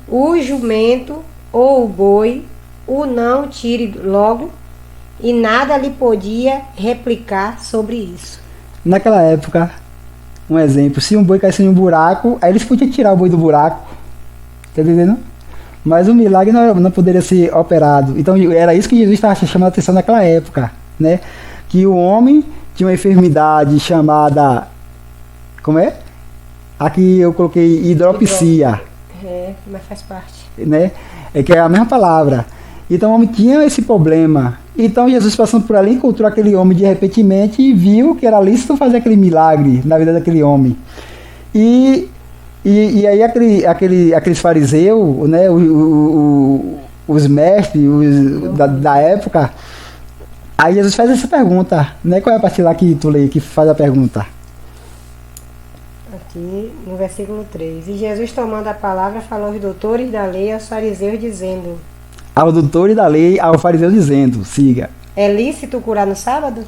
o jumento ou o boi o não tire logo? E nada lhe podia replicar sobre isso. Naquela época, um exemplo, se um boi caísse em um buraco, aí eles podiam tirar o boi do buraco, tá entendendo? Mas o milagre não poderia ser operado. Então era isso que Jesus estava chamando a atenção naquela época, né? Que o homem tinha uma enfermidade chamada, como é? Aqui eu coloquei hidropsia. Mas faz parte. Né? Que é a mesma palavra. Então o homem tinha esse problema. Então Jesus, passando por ali, encontrou aquele homem de repentemente e viu que era lícito fazer aquele milagre na vida daquele homem. E aí aqueles fariseus, né, os mestres da época, aí Jesus faz essa pergunta, né? Qual é a parte lá que tu lê, que faz a pergunta? Aqui no versículo 3. E Jesus, tomando a palavra, falou aos doutores da lei e aos fariseus, dizendo: aos doutores da lei, aos fariseus dizendo, siga. É lícito curar no sábado?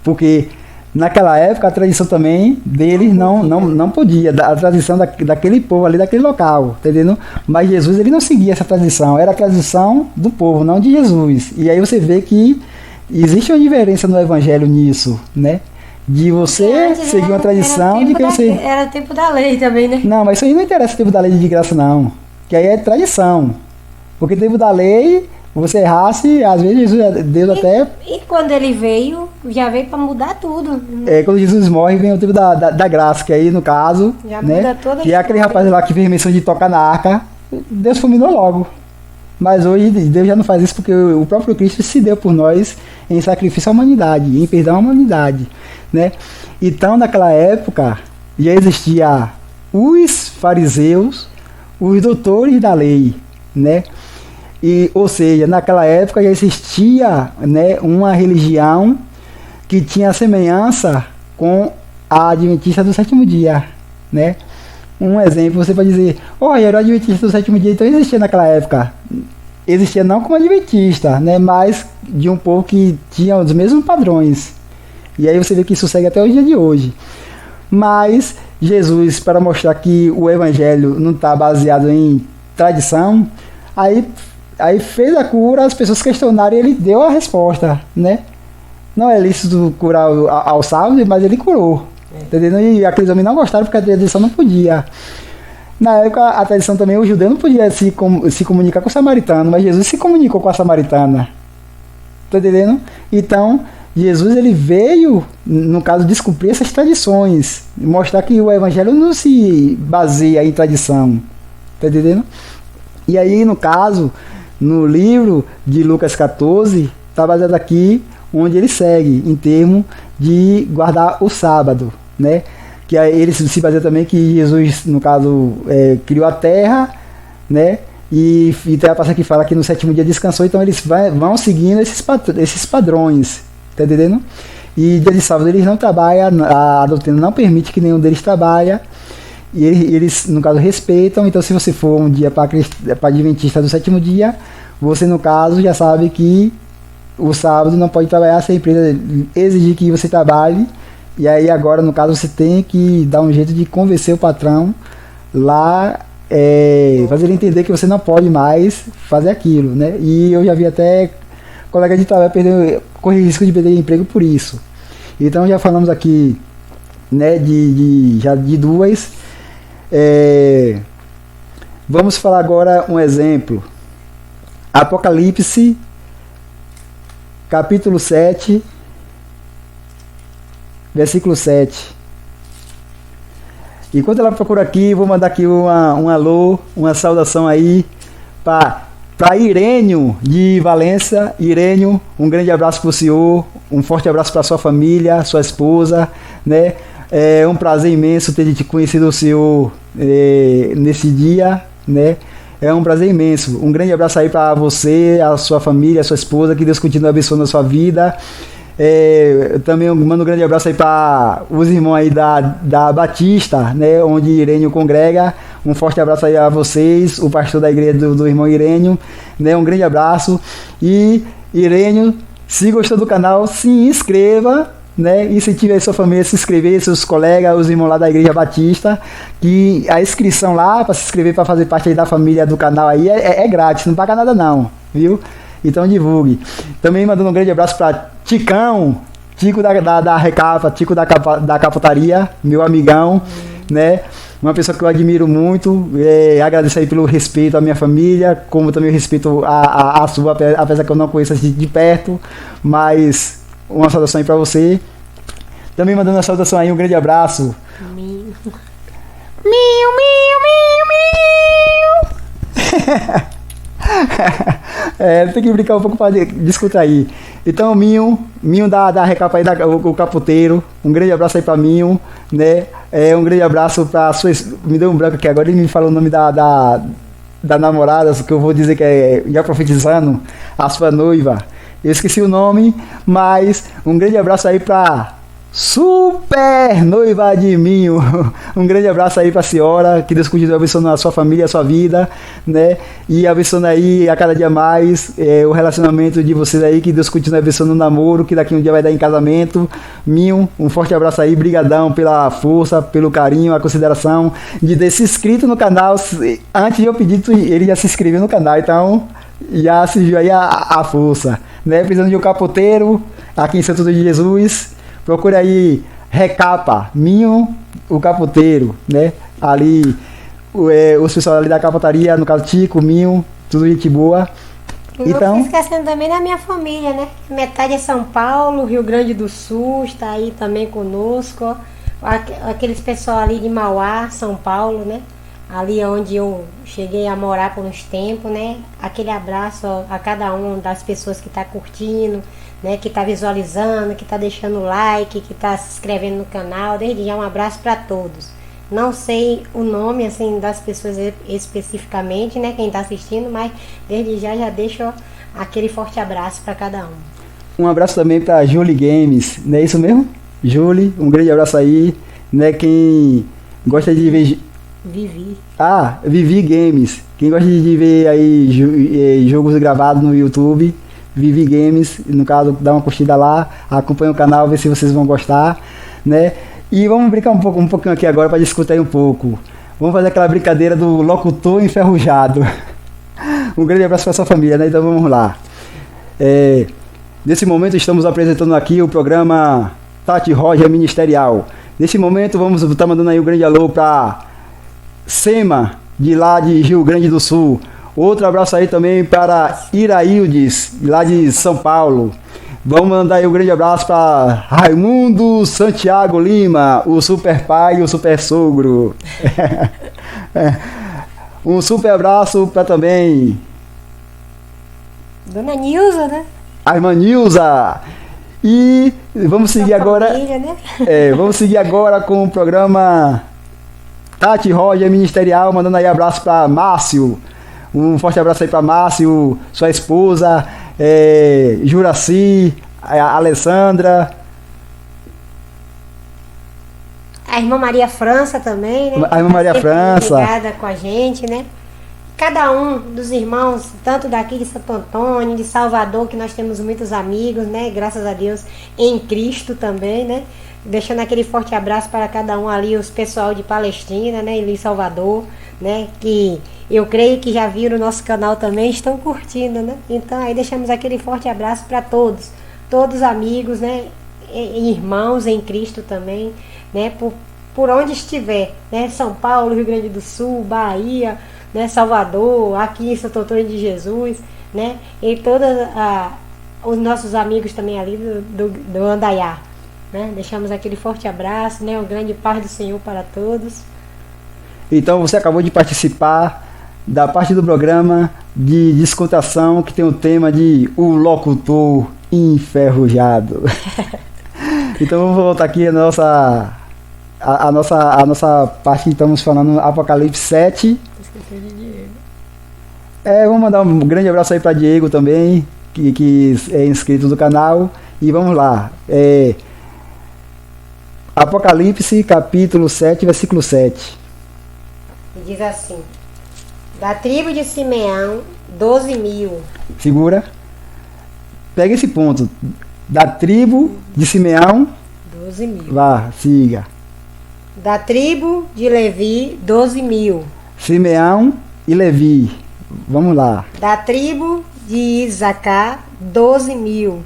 Porque naquela época a tradição também deles não podia, a tradição daquele povo ali, daquele local, tá entendendo? Mas Jesus, ele não seguia essa tradição, era a tradição do povo, não de Jesus. E aí você vê que existe uma diferença no evangelho nisso, né? De você seguir uma tradição de que você... Era o tempo da lei também, né? Não, mas isso aí não interessa o tempo da lei de graça, não. Que aí é tradição. Porque o tempo da lei, você errasse, às vezes Deus até... E quando ele veio, já veio para mudar tudo. Quando Jesus morre, vem o tempo da graça, que aí, no caso, já né? Muda toda que é aquele rapaz lá que fez menção de tocar na arca, Deus fulminou logo. Mas hoje Deus já não faz isso porque o próprio Cristo se deu por nós em sacrifício à humanidade, em perdão à humanidade, né? Então, naquela época, já existia os fariseus, os doutores da lei, né? Ou seja, naquela época já existia, né, uma religião que tinha semelhança com a adventista do sétimo dia, né? Um exemplo, você pode dizer, era o adventista do sétimo dia, então existia naquela época. Existia não como adventista, né, mas de um povo que tinha os mesmos padrões. E aí você vê que isso segue até o dia de hoje. Mas Jesus, para mostrar que o evangelho não está baseado em tradição, aí fez a cura, as pessoas questionaram e ele deu a resposta, né? Não é lícito curar ao sábado, mas ele curou. Entendeu? E aqueles homens não gostaram porque a tradição não podia. Na época, a tradição também, o judeu não podia se comunicar com o samaritano, mas Jesus se comunicou com a samaritana. Tá entendendo? Então, Jesus, ele veio, no caso, descumprir essas tradições, mostrar que o evangelho não se baseia em tradição. Tá entendendo? E aí, no caso, no livro de Lucas 14, está baseado aqui onde ele segue, em termos de guardar o sábado, né? Que aí ele se baseia também que Jesus, no caso, criou a terra, né? E tem a passagem que fala que no sétimo dia descansou, então eles vão seguindo esses padrões, tá entendendo? E dia de sábado eles não trabalham, a doutrina não permite que nenhum deles trabalhe, e eles, no caso, respeitam. Então, se você for um dia para adventista do sétimo dia, você no caso já sabe que o sábado não pode trabalhar se a empresa exigir que você trabalhe. E aí agora, no caso, você tem que dar um jeito de convencer o patrão lá, fazer ele entender que você não pode mais fazer aquilo, né? E eu já vi até colega de trabalho correr risco de perder emprego por isso. Então já falamos aqui, né, já de duas. Vamos falar agora um exemplo. Apocalipse, capítulo 7, versículo 7. Enquanto ela procura aqui, vou mandar aqui um alô, uma saudação aí para Irênio de Valência. Irênio, um grande abraço para o senhor, um forte abraço para sua família, sua esposa, né? É um prazer imenso ter te conhecido o senhor nesse dia, né? É um prazer imenso. Um grande abraço aí para você, a sua família, a sua esposa, que Deus continue abençoando a sua vida. Também mando um grande abraço aí para os irmãos aí da Batista, né, onde Irênio congrega. Um forte abraço aí a vocês, o pastor da igreja do irmão Irênio, né, um grande abraço. E Irênio, se gostou do canal, se inscreva, né, incentive aí sua família a se inscrever, seus colegas, os irmãos lá da igreja Batista, que a inscrição lá para se inscrever, para fazer parte aí da família do canal aí é grátis, não paga nada não, viu? Então divulgue. Também mandando um grande abraço para Ticão, Tico da Recapa, Tico da Capotaria, meu amigão, né? Uma pessoa que eu admiro muito. Agradeço aí pelo respeito à minha família, como também respeito a sua, apesar que eu não conheço de perto, mas uma saudação aí para você. Também mandando uma saudação aí, um grande abraço. Miu. Miu, miu, miu, miu. Tem que brincar um pouco para descontrair. Então, Minho da Recapa aí, o capoteiro, um grande abraço aí para Minho, né? Um grande abraço para sua. Me deu um branco aqui agora, ele me falou o nome da namorada, que eu vou dizer que é, já profetizando, a sua noiva. Eu esqueci o nome, mas um grande abraço aí para Super Noiva de Minho. Um grande abraço aí pra senhora, que Deus continue abençoando a sua família, a sua vida, né? E abençoando aí a cada dia mais o relacionamento de vocês aí, que Deus continue abençoando o namoro, que daqui um dia vai dar em casamento. Minho, um forte abraço aí, brigadão pela força, pelo carinho, a consideração de ter se inscrito no canal. Antes de eu pedir, ele já se inscreveu no canal, então já se viu aí a força, né? Precisando de um capoteiro aqui em Santo de Jesus. Procure aí Recapa, Minho, o capoteiro, né? Ali, os pessoal ali da capotaria, no caso Tico, Minho, tudo gente boa. E então, não esquecendo também da minha família, né? Metade é São Paulo, Rio Grande do Sul, está aí também conosco. Aqueles pessoal ali de Mauá, São Paulo, né? Ali onde eu cheguei a morar por uns tempos, né? Aquele abraço a cada uma das pessoas que está curtindo, né, que está visualizando, que está deixando like, que está se inscrevendo no canal. Desde já um abraço para todos. Não sei o nome assim das pessoas especificamente, né, quem está assistindo, mas desde já deixo aquele forte abraço para cada um. Um abraço também para Julie Games, não é isso mesmo? Julie, um grande abraço aí, né, quem gosta de ver Vivi Games, quem gosta de ver aí jogos gravados no YouTube, Vivi Games, no caso, dá uma curtida lá, acompanha o canal, vê se vocês vão gostar, né? E vamos brincar um pouquinho aqui agora para discutir um pouco. Vamos fazer aquela brincadeira do locutor enferrujado. Um grande abraço para sua família, né? Então vamos lá. Nesse momento estamos apresentando aqui o programa Tati Roger Ministerial. Nesse momento vamos estar mandando aí um grande alô para Sema, de lá de Rio Grande do Sul. Outro abraço aí também para Iraildes, lá de São Paulo. Vamos mandar aí um grande abraço para Raimundo Santiago Lima, o super pai e o super sogro. Um super abraço para também Dona Nilza, né? A irmã Nilza. E vamos seguir agora. Família, né? Vamos seguir agora com o programa Tati Roger Ministerial, mandando aí abraço para Márcio. Um forte abraço aí para Márcio, sua esposa, Juraci, a Alessandra. A irmã Maria França também, né? A irmã Maria França. Ligada com a gente, né? cada um dos irmãos, tanto daqui de Santo Antônio, de Salvador, que nós temos muitos amigos, né? Graças a Deus, em Cristo também, né? Deixando aquele forte abraço para cada um ali, os pessoal de Palestrina, né? E Salvador, né? Que eu creio que já viram o nosso canal também, estão curtindo, né? Então aí deixamos aquele forte abraço para todos amigos, né? Irmãos em Cristo também, né? Por onde estiver, né? São Paulo, Rio Grande do Sul, Bahia, né? Salvador, aqui em Santo Antônio de Jesus, né? E todos os nossos amigos também ali do Andaiá, né? Deixamos aquele forte abraço, né? Um grande paz do Senhor para todos. Então você acabou de participar da parte do programa de descontração que tem o tema de O Locutor Enferrujado. Então vamos voltar aqui a nossa parte que estamos falando, Apocalipse 7. Esqueci de Diego. Vamos mandar um grande abraço aí para Diego também, que é inscrito do canal. E vamos lá. Apocalipse capítulo 7, versículo 7. E diz assim: da tribo de Simeão, 12.000. Segura. Pega esse ponto. Da tribo de Simeão. 12.000. Vá, siga. Da tribo de Levi, 12.000. Simeão e Levi. Vamos lá. Da tribo de Isacar, 12.000.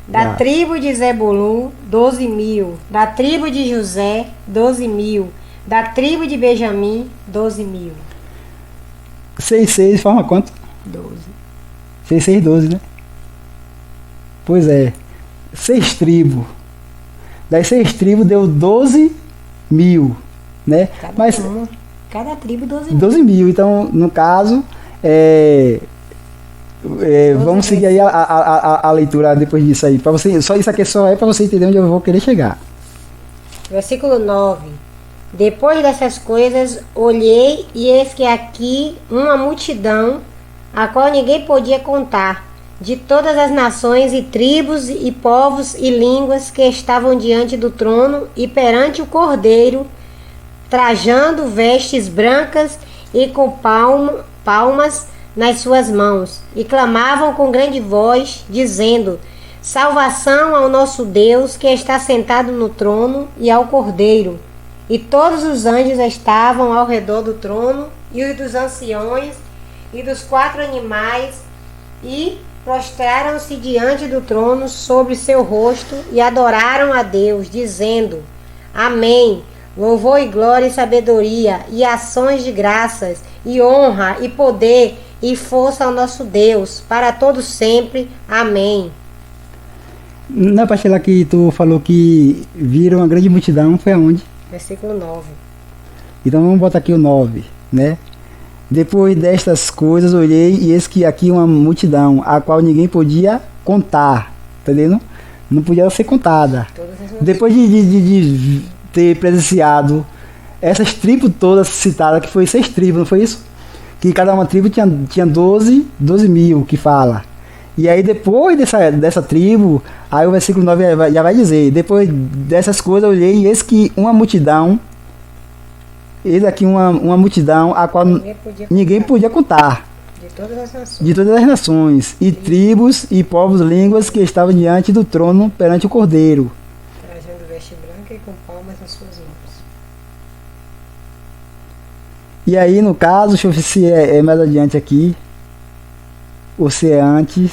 Da tribo de Zebulun, 12.000. Da tribo de José, 12.000. Da tribo de Benjamim, 12.000. 6 forma quanto? 12. 6, 12, né? Pois é. 6 tribos. Das 6 tribos deu 12.000, né? Cada tribo 12.000. 12.000. Então, no caso, vamos seguir aí a leitura depois disso aí. Pra você, só isso aqui só é para você entender onde eu vou querer chegar. Versículo 9. Depois dessas coisas, olhei e eis que aqui uma multidão, a qual ninguém podia contar, de todas as nações e tribos e povos e línguas que estavam diante do trono e perante o Cordeiro, trajando vestes brancas e com palmas nas suas mãos, e clamavam com grande voz, dizendo: salvação ao nosso Deus que está sentado no trono e ao Cordeiro. E todos os anjos estavam ao redor do trono, e os dos anciões, e dos 4 animais, e prostraram-se diante do trono sobre seu rosto, e adoraram a Deus, dizendo: Amém. Louvor e glória e sabedoria, e ações de graças, e honra, e poder, e força ao nosso Deus, para todos sempre. Amém. Na parte lá que tu falou que viram uma grande multidão, foi aonde? Versículo 9. Então vamos botar aqui o 9, né? Depois destas coisas olhei e eis que aqui uma multidão, a qual ninguém podia contar, tá entendendo? Não podia ser contada. Depois de ter presenciado essas tribos todas citadas, que foi 6 tribos, não foi isso? Que cada uma tribo tinha 12.000 que fala. E aí depois dessa tribo, aí o versículo 9 já vai dizer: depois dessas coisas eu olhei e eis que uma multidão, eis aqui uma multidão a qual ninguém podia contar, de todas as nações, e tribos e povos, línguas que estavam diante do trono perante o Cordeiro, trajando veste branca e com palmas nas suas mãos. E aí no caso, deixa eu ver se é mais adiante aqui, ou se é antes.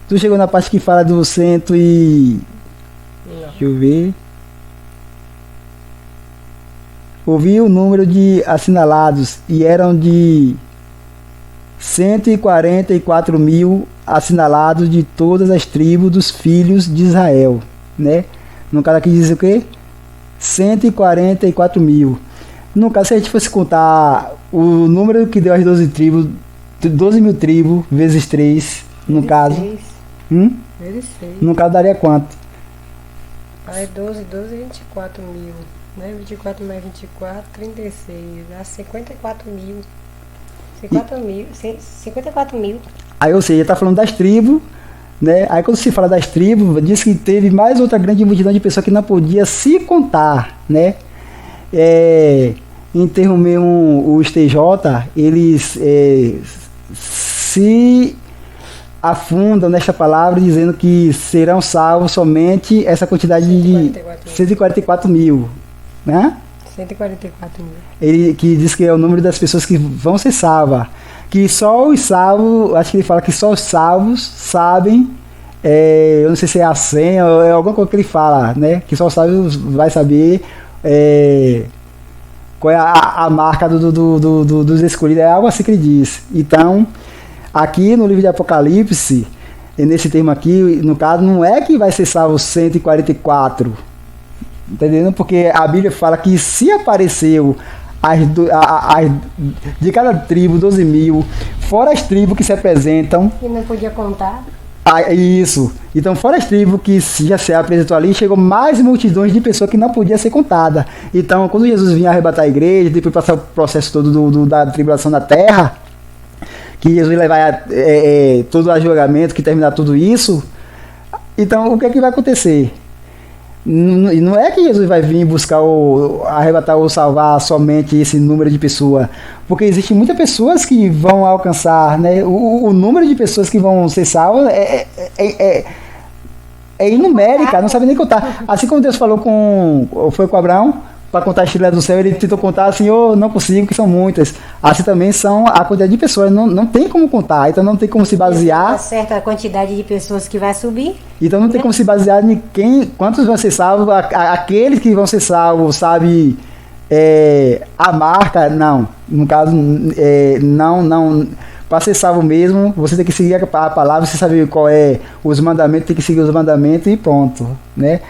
Tu chegou na parte que fala do cento e... Não. Deixa eu ver. Ouvi o número de assinalados e eram de 144.000 assinalados de todas as tribos dos filhos de Israel, né? No caso aqui diz o quê? 144.000. No caso, se a gente fosse contar o número que deu as 12 tribos, 12.000 tribos vezes 3, no caso. Vezes 6. No caso daria quanto? Aí 12, 24.000. Né? 24 mais 24, 36. Dá 54.000. 54.000. Aí, ou seja, tá falando das tribos, né? Aí quando se fala das tribos, diz que teve mais outra grande multidão de pessoas que não podia se contar, né? em termos mesmo, os TJ, eles se afundam nesta palavra dizendo que serão salvos somente essa quantidade de 144 mil, né? 144 mil. Ele que diz que é o número das pessoas que vão ser salvas. Que só os salvos, acho que ele fala que só os salvos sabem, eu não sei se é a senha ou é alguma coisa que ele fala, né? Que só os salvos vai saber qual é a marca dos escolhidos, é algo assim que ele diz. Então, aqui no livro de Apocalipse, nesse termo aqui, no caso, não é que vai ser salvo 144, entendendo? Porque a Bíblia fala que se apareceu de cada tribo 12 mil, fora as tribos que se apresentam. E não podia contar. Isso. Então, fora as tribos que já se apresentou ali, chegou mais multidões de pessoas que não podia ser contada. Então, quando Jesus vinha arrebatar a igreja, depois passar o processo todo da tribulação da terra, que Jesus levar todo o julgamento, que terminar tudo isso, então o que é que vai acontecer? Não é que Jesus vai vir buscar arrebatar ou salvar somente esse número de pessoas, porque existem muitas pessoas que vão alcançar, né? O número de pessoas que vão ser salvas é inumérica, não sabe nem contar. Assim como Deus falou foi com Abraão, para contar a estrela do céu, ele tentou contar assim, não consigo, que são muitas. Assim também são a quantidade de pessoas, não tem como contar, então não tem como se basear. Uma certa quantidade de pessoas que vai subir. Então não tem como se basear em quantos vão ser salvos, aqueles que vão ser salvos, sabe, a marca, não. No caso, não. Para ser salvo mesmo, você tem que seguir a palavra, você sabe qual é os mandamentos, tem que seguir os mandamentos e pronto, né?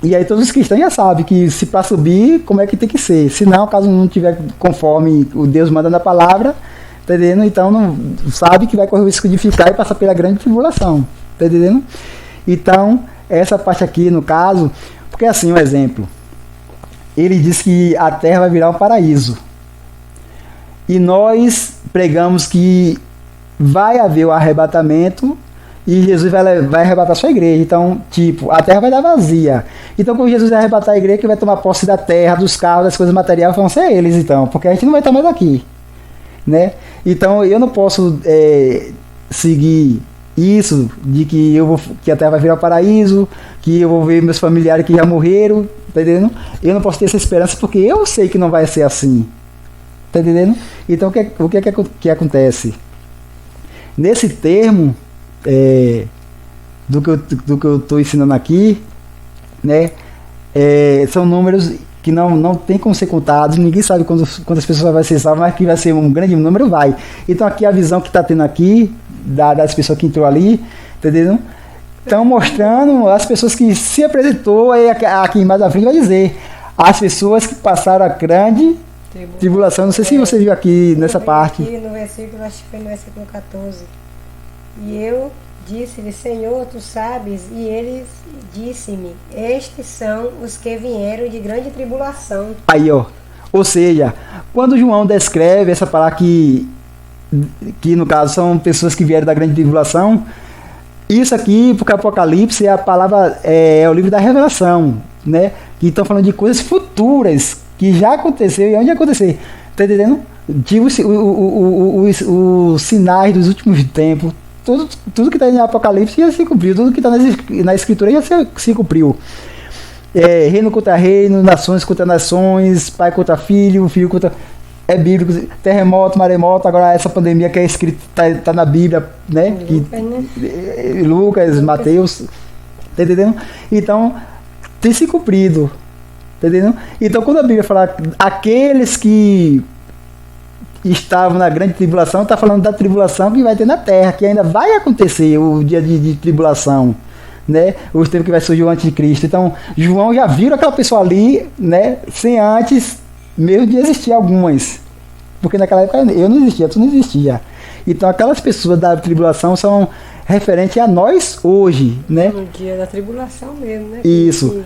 E aí todos os cristãos já sabem que se para subir, como é que tem que ser. Se não, caso não tiver conforme o Deus manda na palavra, tá entendendo? Então não sabe que vai correr o risco de ficar e passar pela grande tribulação, tá entendendo? Então, essa parte aqui, no caso, porque assim, um exemplo. Ele diz que a terra vai virar um paraíso. E nós pregamos que vai haver o arrebatamento e Jesus vai arrebatar sua igreja. Então, tipo, a terra vai dar vazia. Então, quando Jesus vai arrebatar a igreja, que vai tomar posse da terra, dos carros, das coisas materiais, vão ser eles, então, porque a gente não vai estar mais aqui, né? Então, eu não posso seguir isso de que a terra vai virar um paraíso, que eu vou ver meus familiares que já morreram, tá entendendo? Eu não posso ter essa esperança porque eu sei que não vai ser assim, tá entendendo? Então, o que acontece? Nesse termo do que eu estou ensinando aqui, né? São números que não tem como ser contados, ninguém sabe quantas pessoas vai ser salvas, mas que vai ser um grande número, vai. Então aqui a visão que está tendo aqui, das pessoas que entrou ali, entendeu? Estão mostrando as pessoas que se apresentou, aí aqui mais à frente vai dizer, as pessoas que passaram a grande tribulação, não sei se você viu aqui nessa parte. Aqui no versículo, acho que foi no versículo 14. E eu disse-lhe, Senhor, tu sabes, e ele disse-me, estes são os que vieram de grande tribulação. Aí, ó, ou seja, quando João descreve essa palavra que no caso são pessoas que vieram da grande tribulação, isso aqui, porque Apocalipse é a palavra, é o livro da revelação, né? Que estão falando de coisas futuras, que já aconteceu e onde acontecer, tá entendendo? Tipo, os sinais dos últimos tempos, tudo que está em Apocalipse já se cumpriu, tudo que está na Escritura já se cumpriu. Reino contra reino, nações contra nações, pai contra filho, filho contra... É bíblico, terremoto, maremoto, agora essa pandemia que é escrita, tá na Bíblia, né? Lucas, Mateus, tá entendendo? Então, tem se cumprido, tá entendendo? Então, quando a Bíblia fala aqueles que estavam na grande tribulação, está falando da tribulação que vai ter na terra, que ainda vai acontecer o dia de tribulação, né? Os tempos que vai surgir o anticristo. Então, João já viu aquela pessoa ali, né? Sem antes mesmo de existir algumas, porque naquela época eu não existia, tu não existia. Então, aquelas pessoas da tribulação são referentes a nós hoje, né? No dia da tribulação mesmo, né? Isso.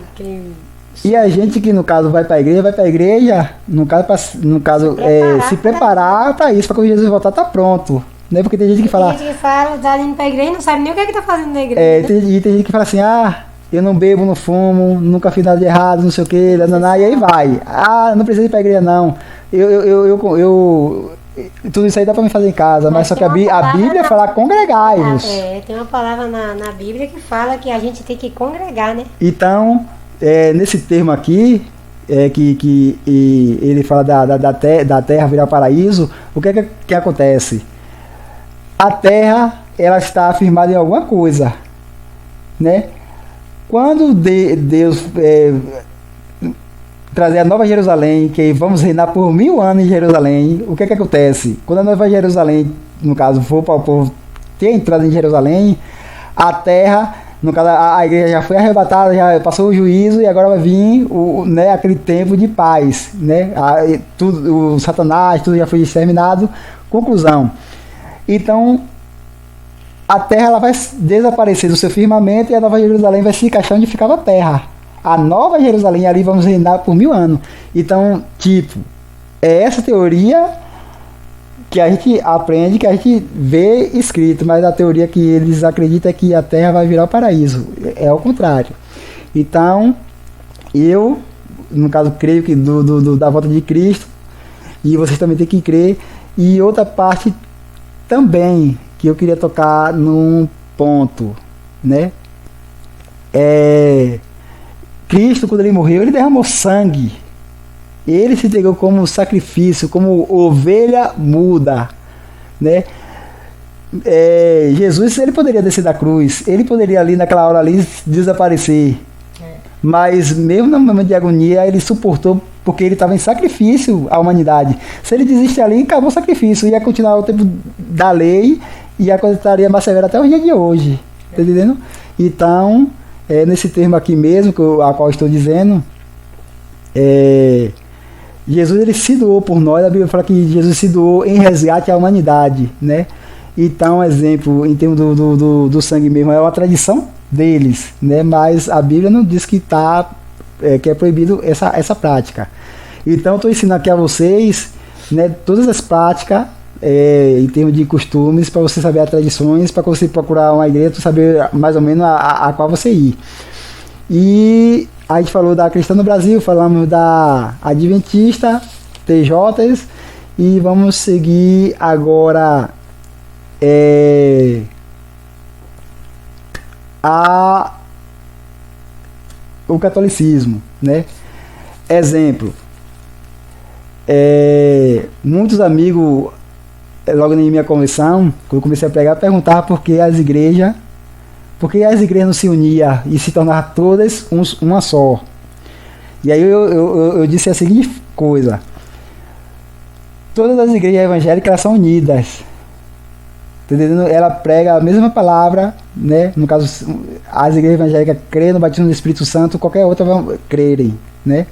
E a gente que, no caso, vai para a igreja, no caso se preparar para isso, para quando Jesus voltar, tá pronto. Né? Porque tem gente que fala... Tem gente que fala, tá indo para a igreja e não sabe nem o que está fazendo na igreja. E tem gente que fala assim, eu não bebo, não fumo, nunca fiz nada de errado, não sei o que, e aí vai. Ah, não precisa ir pra igreja não. Tudo isso aí dá pra me fazer em casa, mas só que a Bíblia fala congregai-vos. Tem uma palavra na Bíblia que fala que a gente tem que congregar, né? Então, nesse termo aqui, que ele fala da terra virar paraíso, o que acontece? A terra, ela está afirmada em alguma coisa, né? Quando Deus trazer a Nova Jerusalém, que vamos reinar por 1000 anos em Jerusalém, o que acontece? Quando a Nova Jerusalém, no caso, for para o povo ter entrado em Jerusalém, a terra, no caso, a igreja já foi arrebatada, já passou o juízo e agora vai vir aquele tempo de paz, né? O Satanás, tudo já foi exterminado. Conclusão. Então, a terra ela vai desaparecer do seu firmamento e a Nova Jerusalém vai se encaixar onde ficava a terra. A Nova Jerusalém, ali vamos reinar por 1000 anos. Então, é essa teoria que a gente aprende, que a gente vê escrito, mas a teoria que eles acreditam é que a terra vai virar o paraíso. É o contrário. Então, eu, no caso, creio que da volta de Cristo, e vocês também têm que crer. E outra parte também, que eu queria tocar num ponto, né? Cristo, quando ele morreu, ele derramou sangue. Ele se entregou como sacrifício, como ovelha muda, né? Jesus, ele poderia descer da cruz, ele poderia ali naquela hora ali desaparecer, mas mesmo no momento de agonia ele suportou, porque ele estava em sacrifício à humanidade. Se ele desiste ali, acabou o sacrifício, ia continuar o tempo da lei e a coisa estaria mais severa até o dia de hoje, tá entendendo? Então, nesse termo aqui mesmo, a qual estou dizendo, Jesus ele se doou por nós. A Bíblia fala que Jesus se doou em resgate à humanidade, né? Então, exemplo, em termos do sangue mesmo, é uma tradição deles, né? Mas a Bíblia não diz que que é proibido essa prática. Então, estou ensinando aqui a vocês, né, todas as práticas em termos de costumes, para você saber as tradições, para você procurar uma igreja, para saber mais ou menos a qual você ir. E a gente falou da cristã no Brasil, falamos da adventista, TJs, e vamos seguir agora o catolicismo, né? Exemplo, muitos amigos, logo na minha conversão, quando eu comecei a pregar, perguntavam por que as igrejas não se uniam e se tornavam todas uma só. E aí eu disse a seguinte coisa: todas as igrejas evangélicas elas são unidas, entendendo? Ela prega a mesma palavra, né? No caso, as igrejas evangélicas creem no batismo do Espírito Santo, qualquer outra vão crerem, né?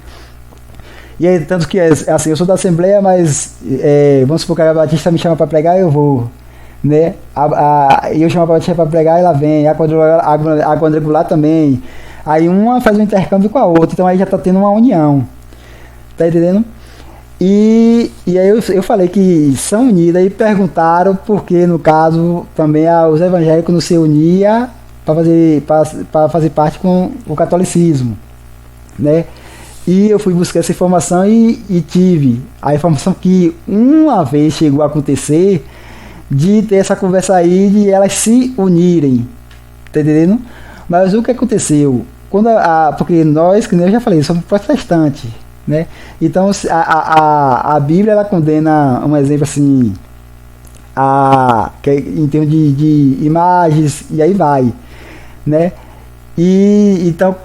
E aí, tanto que assim, eu sou da Assembleia, mas vamos supor que a Batista me chama para pregar, eu vou, né? Eu chamo a Batista para pregar, ela vem. A quadrangular também. Aí uma faz um intercâmbio com a outra, então aí já está tendo uma união, tá entendendo? E aí eu falei que são unidas e perguntaram por que, no caso, também os evangélicos não se uniam para fazer parte com o catolicismo, né? E eu fui buscar essa informação e tive a informação que uma vez chegou a acontecer de ter essa conversa aí, de elas se unirem, tá entendendo? Mas o que aconteceu? Porque nós, que eu já falei, somos protestantes, né? Então a Bíblia ela condena, um exemplo assim, em termos de imagens, e aí vai, né? E então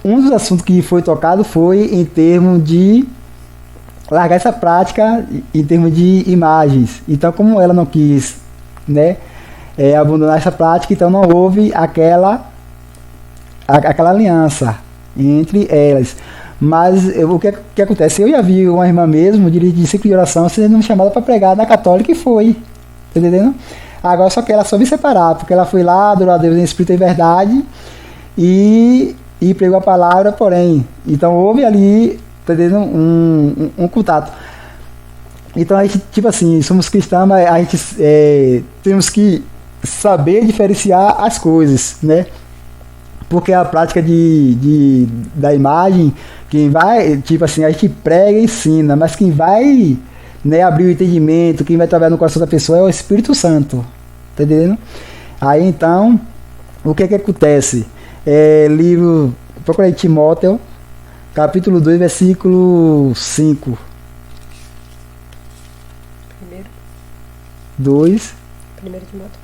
um dos assuntos que foi tocado foi em termos de largar essa prática em termos de imagens. Então, como ela não quis, né, abandonar essa prática, então não houve aquela aliança entre elas. Mas o que acontece? Eu já vi uma irmã mesmo de ciclo de oração sendo chamada para pregar na católica e foi, tá entendendo? Agora só que ela soube separar, porque ela foi lá, adorou a Deus em espírito e verdade, e pregou a palavra, porém. Então houve ali, tá entendendo, um contato. Então a gente, tipo assim, somos cristãos, mas a gente temos que saber diferenciar as coisas, né? porque a prática da imagem, quem vai, tipo assim, a gente prega e ensina, mas quem vai, né, abrir o entendimento, quem vai trabalhar no coração da pessoa é o Espírito Santo, tá entendendo? Aí então, o que acontece? Livro, procurei Timóteo, capítulo 2, versículo 5. Primeiro. 2. Primeiro Timóteo.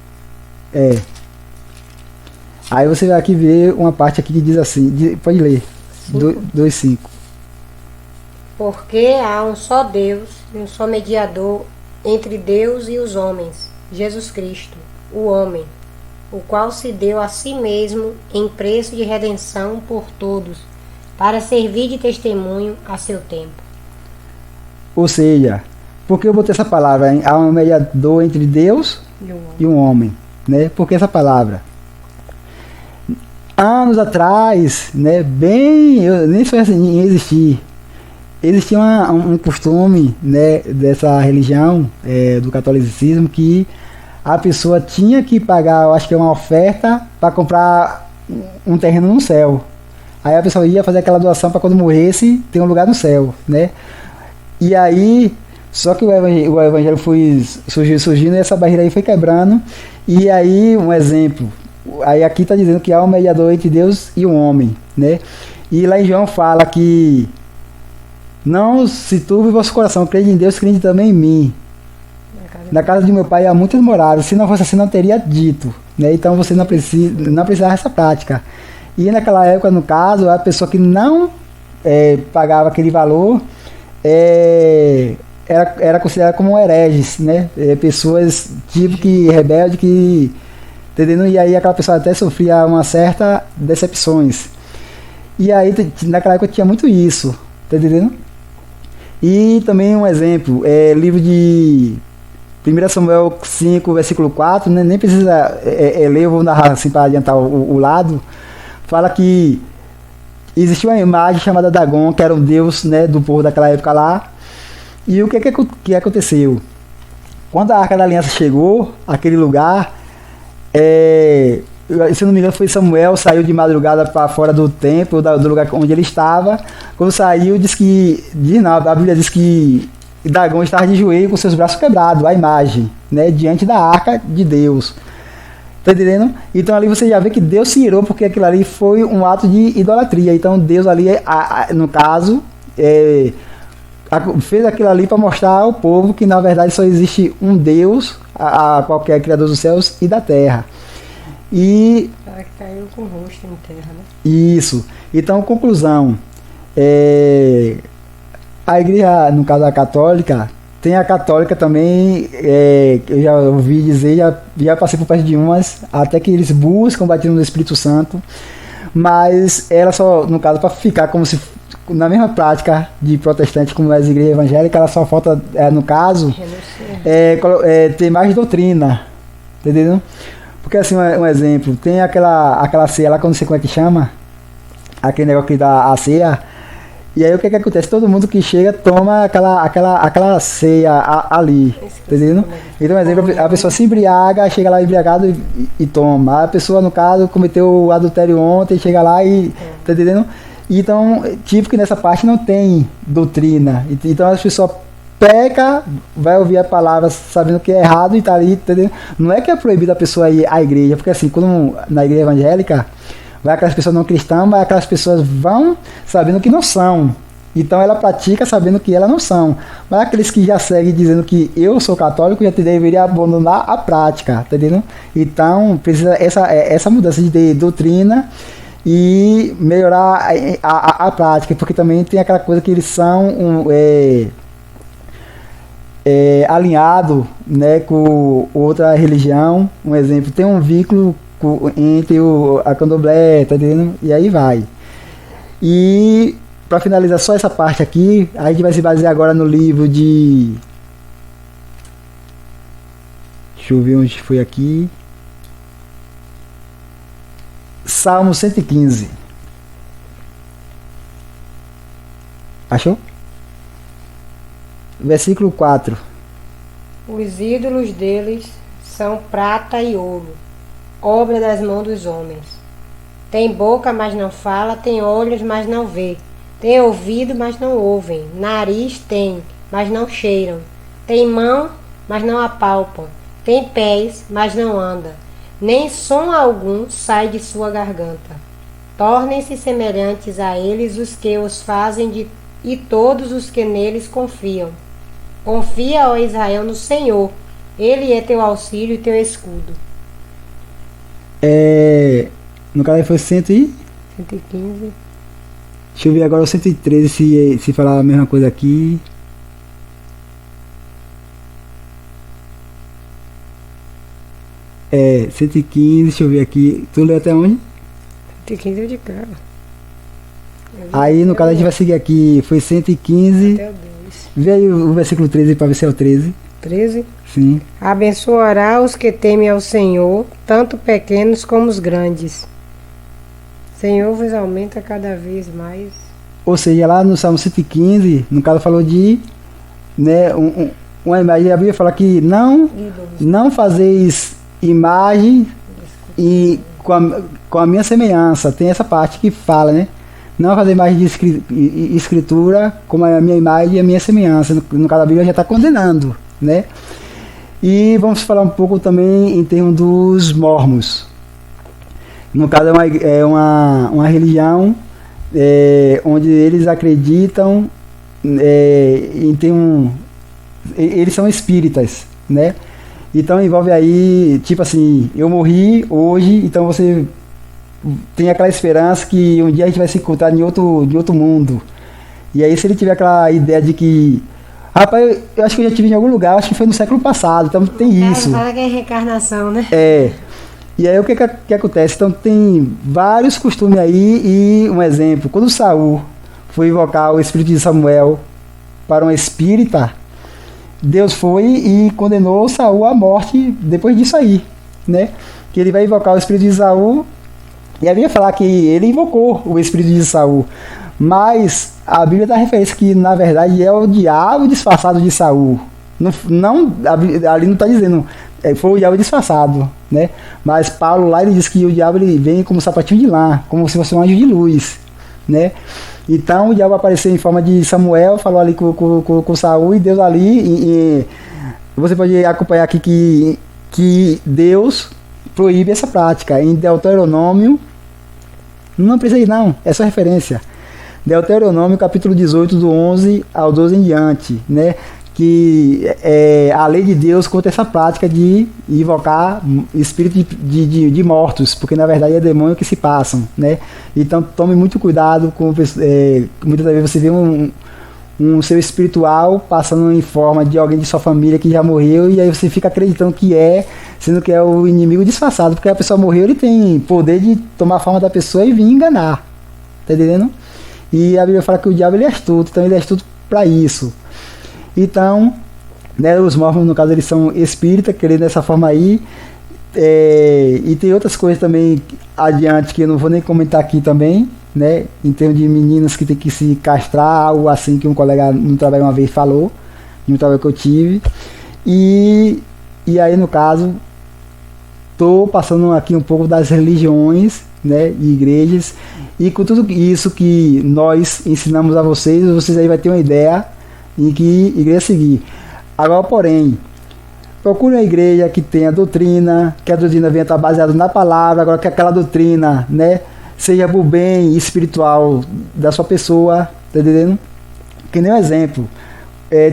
Aí você vai aqui ver uma parte aqui que diz assim, pode ler, 2:5. Porque há um só Deus e um só mediador entre Deus e os homens, Jesus Cristo, o homem, o qual se deu a si mesmo em preço de redenção por todos, para servir de testemunho a seu tempo. Ou seja, por que eu botei essa palavra? Hein? Há um mediador entre Deus e um homem, né? Por que essa palavra? Anos atrás, né, nem foi assim, nem existia um costume, né, dessa religião, do catolicismo, que a pessoa tinha que pagar, eu acho que é uma oferta, para comprar um terreno no céu. Aí a pessoa ia fazer aquela doação para quando morresse ter um lugar no céu, né? E aí, só que o evangelho foi surgindo e essa barreira aí foi quebrando. E aí, um exemplo, aí aqui está dizendo que há um mediador entre Deus e o homem, né? E lá em João fala que não se turbe o vosso coração, crede em Deus, crede também em mim. Na casa de meu pai há muitas moradas, se não fosse assim não teria dito, né? Então você não precisava dessa prática. E naquela época, no caso, a pessoa que não pagava aquele valor era considerada como hereges, né? Pessoas tipo que rebelde, que entendendo? E aí aquela pessoa até sofria uma certa decepções. E aí naquela época tinha muito isso, tá entendendo? E também um exemplo, livro de 1 Samuel 5, versículo 4, né? Nem precisa ler, eu vou narrar assim para adiantar o lado. Fala que existia uma imagem chamada Dagon, que era um deus, né, do povo daquela época lá. E o que aconteceu? Quando a Arca da Aliança chegou àquele lugar, se não me engano foi Samuel, saiu de madrugada para fora do templo, do lugar onde ele estava. Quando saiu, a Bíblia diz que Dagon estava de joelho com seus braços quebrados, a imagem, né, diante da Arca de Deus. Tá entendendo? Então ali você já vê que Deus se irou, porque aquilo ali foi um ato de idolatria. Então Deus ali, no caso, fez aquilo ali para mostrar ao povo que na verdade só existe um Deus, a qualquer criador dos céus e da terra. E que caiu com o rosto em terra, né? Isso. Então, conclusão. A igreja, no caso a católica, tem a católica também, eu já ouvi dizer, já passei por perto de umas, até que eles buscam o batismo do Espírito Santo, mas ela só, no caso, para ficar como se na mesma prática de protestante como as igrejas evangélicas, ela só falta, no caso, ter mais doutrina, entendeu? Porque assim, um exemplo, tem aquela ceia lá, que eu não sei como é que chama, aquele negócio que dá a ceia. E aí o que acontece? Todo mundo que chega toma aquela ceia ali, entendeu? Então, por exemplo, a pessoa se embriaga, chega lá embriagado e toma. A pessoa, no caso, cometeu o adultério ontem, chega lá e... Tá entendendo? Então, tipo que nessa parte não tem doutrina. Então as pessoas peca, vai ouvir a palavra sabendo que é errado e tá ali, entendeu? Não é que é proibido a pessoa ir à igreja, porque assim, quando na igreja evangélica... vai aquelas pessoas não cristãs, mas aquelas pessoas vão sabendo que não são. Então ela pratica sabendo que elas não são. Mas aqueles que já seguem dizendo que eu sou católico, já deveria abandonar a prática, tá entendendo? Então precisa essa mudança de doutrina e melhorar a prática, porque também tem aquela coisa que eles são alinhados, né, com outra religião. Um exemplo, tem um vínculo entre a candomblé, tá entendendo? E aí vai. E para finalizar só essa parte aqui, a gente vai se basear agora no livro de... Deixa eu ver onde foi aqui. Salmo 115. Achou? Versículo 4. Os ídolos deles são prata e ouro, obra das mãos dos homens. Tem boca, mas não fala, tem olhos, mas não vê. Tem ouvido, mas não ouvem. Nariz tem, mas não cheiram. Tem mão, mas não apalpam. Tem pés, mas não anda. Nem som algum sai de sua garganta. Tornem-se semelhantes a eles os que os fazem e todos os que neles confiam. Confia, ó Israel, no Senhor. Ele é teu auxílio e teu escudo. No caso foi 115. 115. Deixa eu ver agora o 113 se falar a mesma coisa aqui. É, 115, deixa eu ver aqui. Tu leu até onde? 115 é de cá. Aí no caso a gente vai seguir aqui. Foi 115. Até o 2. Vê aí o versículo 13 para ver se é o 13. 13. Sim. Abençoará os que temem ao Senhor, tanto pequenos como os grandes. Senhor vos aumenta cada vez mais. Ou seja, lá no Salmo 115, no caso falou de, né, uma imagem. A Bíblia fala que não fazeis imagem e com a minha semelhança. Tem essa parte que fala, né? Não fazer imagem de escritura como a minha imagem e a minha semelhança. No caso, a Bíblia já está condenando, né? E vamos falar um pouco também em termos dos mormons. No caso, é uma religião onde eles acreditam em ter eles são espíritas, né? Então envolve aí, tipo assim, eu morri hoje, então você tem aquela esperança que um dia a gente vai se encontrar em outro mundo. E aí se ele tiver aquela ideia de que, rapaz, eu acho que eu já estive em algum lugar, acho que foi no século passado, então tem isso. Fala que é reencarnação, né? E aí o que acontece? Então tem vários costumes aí, e um exemplo, quando Saul foi invocar o espírito de Samuel para um espírita, Deus foi e condenou Saul à morte depois disso aí, né? Que ele vai invocar o espírito de Saul, e a Bíblia fala que ele invocou o espírito de Saul, mas a Bíblia dá referência que na verdade é o diabo disfarçado de Saul. Ali não está dizendo foi o diabo disfarçado, né? Mas Paulo lá ele diz que o diabo ele vem como sapatinho de lã, como se fosse um anjo de luz, né? Então o diabo apareceu em forma de Samuel, falou ali com Saul, e Deus ali, e você pode acompanhar aqui que Deus proíbe essa prática em Deuteronômio. Não precisa ir não, é só referência. Deuteronômio capítulo 18 do 11 ao 12 em diante, né? Que a lei de Deus contra essa prática de invocar espírito de mortos, porque na verdade é demônio que se passam, né? Então tome muito cuidado com muitas vezes você vê um ser espiritual passando em forma de alguém de sua família que já morreu, e aí você fica acreditando que sendo que é o inimigo disfarçado, porque a pessoa morreu, ele tem poder de tomar a forma da pessoa e vir enganar, tá entendendo? E a Bíblia fala que o diabo ele é astuto, então ele é astuto para isso. Então, né, os mormons, no caso, eles são espíritas, querendo dessa forma aí. E tem outras coisas também adiante que eu não vou nem comentar aqui também, né? Em termos de meninas que tem que se castrar, algo assim que um colega no trabalho uma vez falou, em um trabalho que eu tive. E aí, no caso, estou passando aqui um pouco das religiões, né, e igrejas. E com tudo isso que nós ensinamos a vocês aí vai ter uma ideia em que igreja seguir. Agora, porém, procure uma igreja que tenha doutrina, que a doutrina venha estar baseada na palavra, agora que aquela doutrina, né, seja para o bem espiritual da sua pessoa, tá entendendo? Que nem um exemplo.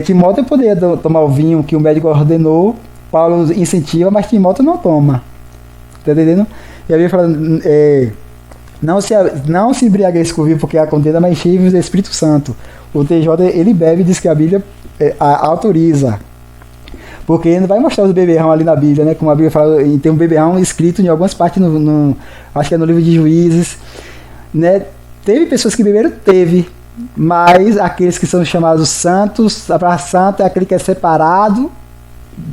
Timóteo poderia tomar o vinho que o médico ordenou, Paulo incentiva, mas Timóteo não toma, tá entendendo? E a Bíblia fala, não se embriagueis com o vinho, porque a contenda mais enche do Espírito Santo. O TJ ele bebe, diz que a Bíblia autoriza, porque ele não vai mostrar os beberrão ali na Bíblia, né? Como a Bíblia fala, tem um beberrão escrito em algumas partes, acho que é no livro de Juízes, né? Teve pessoas que beberam, mas aqueles que são chamados santos, a palavra santo é aquele que é separado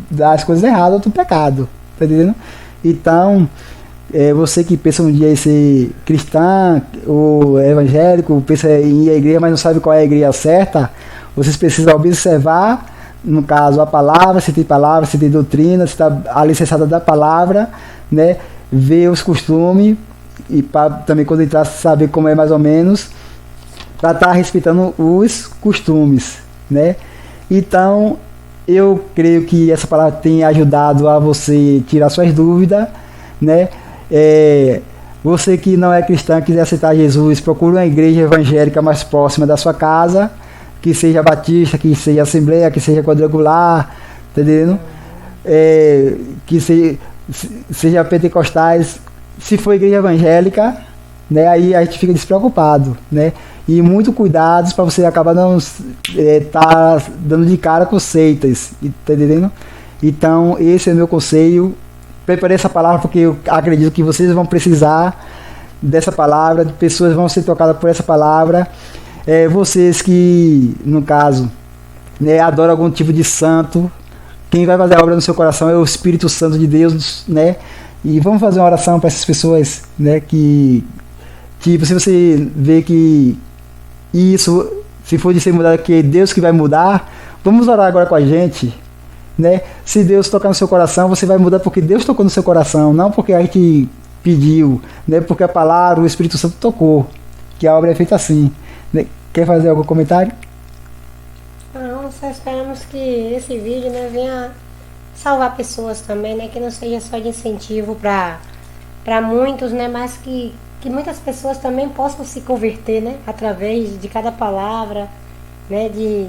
das coisas erradas do pecado, tá entendendo? Então, você que pensa um dia em ser cristã ou evangélico, pensa em ir à igreja, mas não sabe qual é a igreja certa, vocês precisam observar, no caso, a palavra, se tem doutrina, se está alicerçada da palavra, né? Ver os costumes e para também quando entrar saber como é mais ou menos, para estar respeitando os costumes, né? Então, eu creio que essa palavra tem ajudado a você tirar suas dúvidas, né? Você que não é cristão, quiser aceitar Jesus, procure uma igreja evangélica mais próxima da sua casa, que seja batista, que seja assembleia, que seja quadrangular, tá entendendo? Que seja pentecostais. Se for igreja evangélica, né, aí a gente fica despreocupado, né? E muito cuidado para você acabar não tá dando de cara com seitas, tá entendendo? Então esse é o meu conselho. Preparei essa palavra porque eu acredito que vocês vão precisar dessa palavra, pessoas vão ser tocadas por essa palavra. Vocês que, no caso, né, adoram algum tipo de santo, quem vai fazer a obra no seu coração é o Espírito Santo de Deus, né? E vamos fazer uma oração para essas pessoas, né? Que tipo, se você vê que isso, se for de ser mudado, que é Deus que vai mudar, vamos orar agora com a gente, né? Se Deus tocar no seu coração, você vai mudar porque Deus tocou no seu coração, não porque a gente pediu, né? Porque a palavra, o Espírito Santo tocou, que a obra é feita assim, né? Quer fazer algum comentário? Não, só esperamos que esse vídeo, né, venha salvar pessoas também, né? Que não seja só de incentivo para muitos, né? Mas que muitas pessoas também possam se converter, né? Através de cada palavra, né? De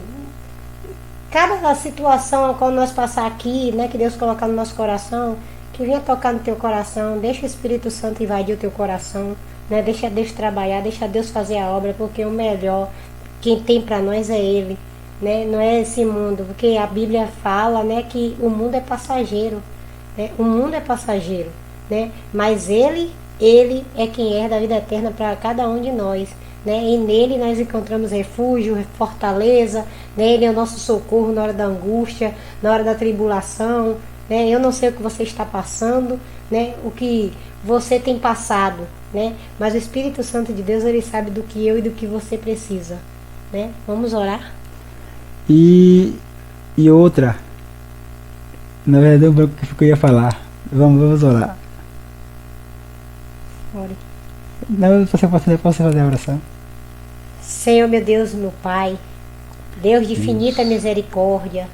cada situação a qual nós passar aqui, né? Que Deus colocar no nosso coração, que venha tocar no teu coração, deixa o Espírito Santo invadir o teu coração, né? Deixa Deus trabalhar, deixa Deus fazer a obra, porque o melhor, quem tem para nós é Ele, né? Não é esse mundo, porque a Bíblia fala, né, que o mundo é passageiro, né? O mundo é passageiro, né? Mas Ele é quem herda a vida eterna para cada um de nós, né? E nele nós encontramos refúgio, fortaleza, né? Ele é o nosso socorro na hora da angústia, na hora da tribulação, né? Eu não sei o que você está passando, né? O que você tem passado, né? Mas o Espírito Santo de Deus, ele sabe do que eu e do que você precisa, né? Vamos orar? E outra, na verdade, o que eu ia falar. Vamos orar. Ore. Não, você pode fazer a oração. Senhor, meu Deus, meu Pai, Deus de infinita misericórdia,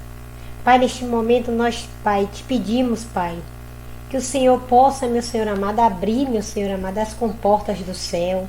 Pai, neste momento nós, Pai, te pedimos, Pai, que o Senhor possa, meu Senhor amado, abrir, meu Senhor amado, as comportas do céu,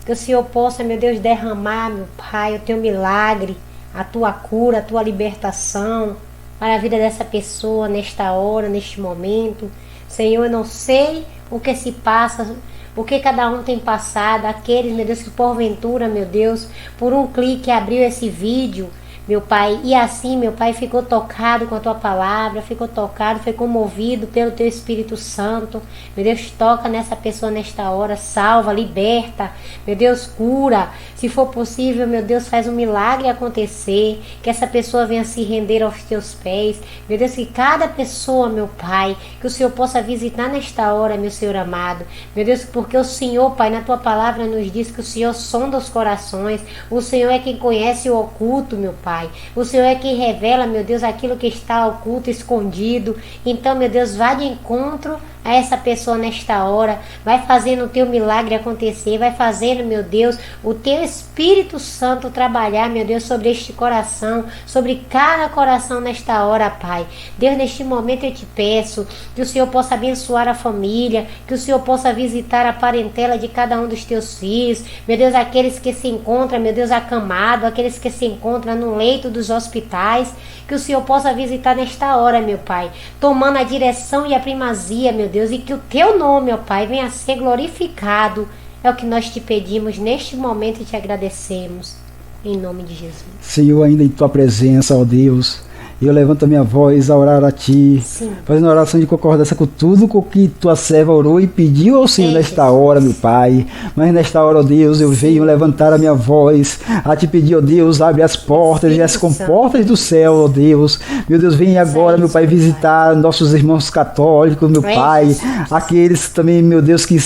que o Senhor possa, meu Deus, derramar, meu Pai, o teu milagre, a tua cura, a tua libertação para a vida dessa pessoa nesta hora, neste momento. Senhor, eu não sei o que se passa, o que cada um tem passado, aqueles, meu Deus, que porventura, meu Deus, por um clique abriu esse vídeo, meu Pai, e assim, meu Pai, ficou tocado com a tua palavra, ficou tocado, foi comovido pelo teu Espírito Santo. Meu Deus, toca nessa pessoa nesta hora, salva, liberta, meu Deus, cura. Se for possível, meu Deus, faz um milagre acontecer, que essa pessoa venha se render aos teus pés. Meu Deus, que cada pessoa, meu Pai, que o Senhor possa visitar nesta hora, meu Senhor amado. Meu Deus, porque o Senhor, Pai, na tua palavra nos diz que o Senhor sonda os corações, o Senhor é quem conhece o oculto, meu Pai. O Senhor é quem revela, meu Deus, aquilo que está oculto, escondido. Então, meu Deus, vá de encontro a essa pessoa nesta hora, vai fazendo o teu milagre acontecer, vai fazendo, meu Deus, o teu Espírito Santo trabalhar, meu Deus, sobre este coração, sobre cada coração nesta hora, Pai. Deus, neste momento eu te peço que o Senhor possa abençoar a família, que o Senhor possa visitar a parentela de cada um dos teus filhos, meu Deus, aqueles que se encontram, meu Deus, acamados, aqueles que se encontram no leito dos hospitais, que o Senhor possa visitar nesta hora, meu Pai, tomando a direção e a primazia, meu Deus, e que o teu nome, ó Pai, venha a ser glorificado. É o que nós te pedimos neste momento e te agradecemos. Em nome de Jesus. Senhor, ainda em tua presença, ó Deus, eu levanto a minha voz a orar a ti, Sim. Fazendo oração de concordância com tudo com que tua serva orou e pediu ao Senhor nesta hora, meu Pai. Mas nesta hora, ó Deus, eu venho levantar a minha voz a te pedir, ó Deus, abre as portas e as comportas do céu, ó Deus. Meu Deus, vem agora, meu Pai, visitar nossos irmãos católicos, meu Pai, aqueles também, meu Deus, que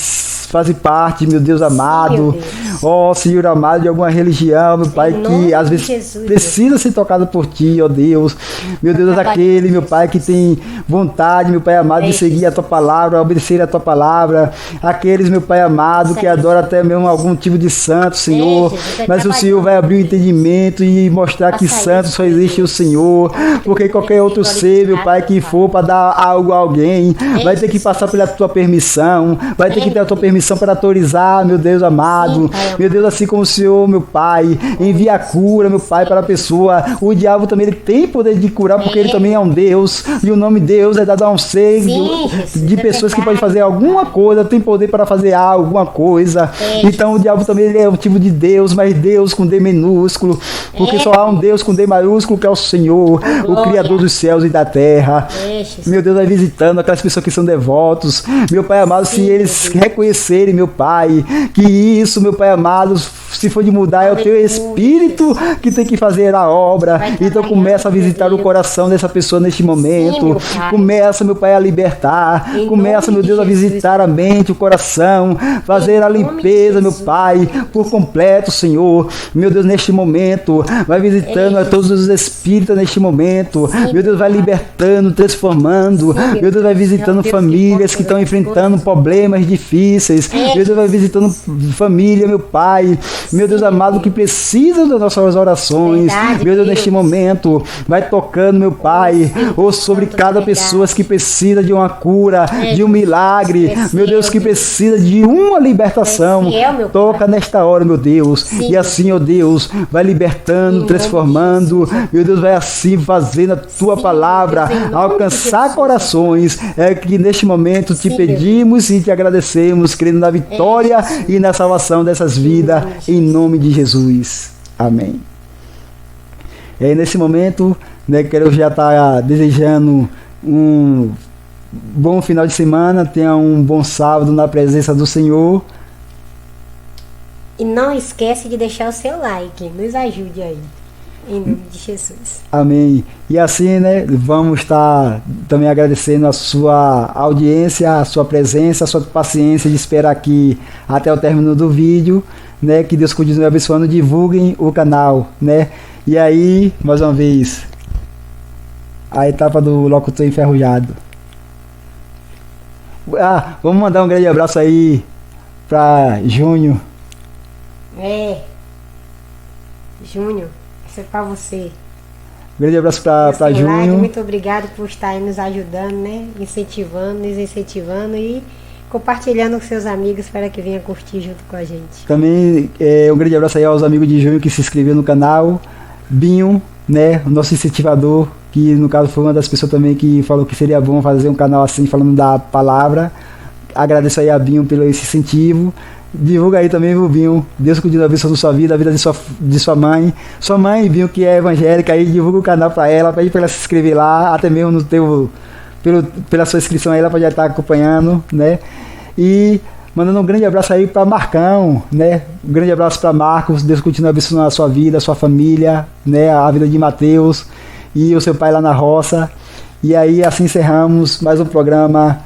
fazem parte, meu Deus amado, Sim, meu Deus. ó Senhor amado, de alguma religião, meu Pai, Em nome que às de vezes Jesus, precisa ser tocado por Ti, ó Deus. Meu Deus, aquele, meu Pai, que tem vontade, meu Pai amado, de seguir a Tua palavra, obedecer a Tua palavra. Aqueles, meu Pai amado, que adoram até mesmo algum tipo de santo, Senhor. Mas o Senhor vai abrir o entendimento e mostrar que santo só existe o Senhor. Porque qualquer outro ser, meu Pai, que for para dar algo a alguém, vai ter que passar pela Tua permissão, vai ter que ter a Tua permissão para autorizar, meu Deus amado. Meu Deus, assim como o Senhor, meu Pai, envia a cura, meu Pai, para a pessoa. O diabo também ele tem poder de curar, porque ele também é um Deus. E o nome Deus é dado a um ser de pessoas que podem fazer alguma coisa, tem poder para fazer alguma coisa. Então o diabo também ele é um tipo de Deus, mas Deus com D minúsculo, porque só há um Deus com D maiúsculo, que é o Senhor, o Criador dos céus e da terra. Meu Deus, vai visitando aquelas pessoas que são devotos. Meu Pai amado, se eles reconhecerem, meu Pai, que isso, meu Pai amado, se for de mudar, é o Teu Espírito que tem que fazer a obra. Então começa a visitar o coração dessa pessoa neste momento. Começa, meu Pai, a libertar. Começa, meu Deus, a visitar a mente, o coração, fazer a limpeza, meu Pai, por completo, Senhor. Meu Deus, neste momento, vai visitando a todos os espíritos neste momento. Meu Deus, vai libertando, transformando. Meu Deus, vai visitando famílias que estão enfrentando problemas difíceis. Meu Deus, vai visitando família, meu Pai. Meu Deus amado, que precisa das nossas orações. Meu Deus, neste momento, vai tocando, meu Pai, sobre cada pessoa que precisa de uma cura, de um milagre. Meu Deus, que precisa de uma libertação. Toca nesta hora, meu Deus. E assim, ó Deus, vai libertando, transformando. Meu Deus, vai assim fazendo a Tua palavra alcançar corações. É que neste momento te pedimos e te agradecemos, crendo na vitória e na salvação dessas vidas, em nome de Jesus. Amém. E aí, nesse momento, né, quero já estar desejando um bom final de semana, tenha um bom sábado na presença do Senhor. E não esquece de deixar o seu like, nos ajude aí, em nome de Jesus. Amém. E assim, né, vamos estar também agradecendo a sua audiência, a sua presença, a sua paciência de esperar aqui até o término do vídeo, né, que Deus continue abençoando, divulguem o canal, né. E aí, mais uma vez, a etapa do locutor enferrujado. Vamos mandar um grande abraço aí para Júnior. Júnior, isso é para você. Grande abraço para Júnior. Muito obrigado por estar aí nos ajudando, né? Nos incentivando e compartilhando com seus amigos para que venham curtir junto com a gente. Também um grande abraço aí aos amigos de Júnior que se inscreveram no canal. Binho, né? O nosso incentivador, que no caso foi uma das pessoas também que falou que seria bom fazer um canal assim, falando da palavra. Agradeço aí a Binho pelo esse incentivo. Divulga aí também, viu, Binho? Deus continue abençoando sua vida, a vida de sua mãe. Sua mãe, Binho, que é evangélica, aí divulga o canal para ela, pede para ela se inscrever lá, até mesmo no teu, pela sua inscrição aí, ela pode estar acompanhando, né? E mandando um grande abraço aí para Marcão, né? Um grande abraço para Marcos, Deus continue abençoando a sua vida, a sua família, né? A vida de Mateus e o seu pai lá na roça. E aí assim encerramos mais um programa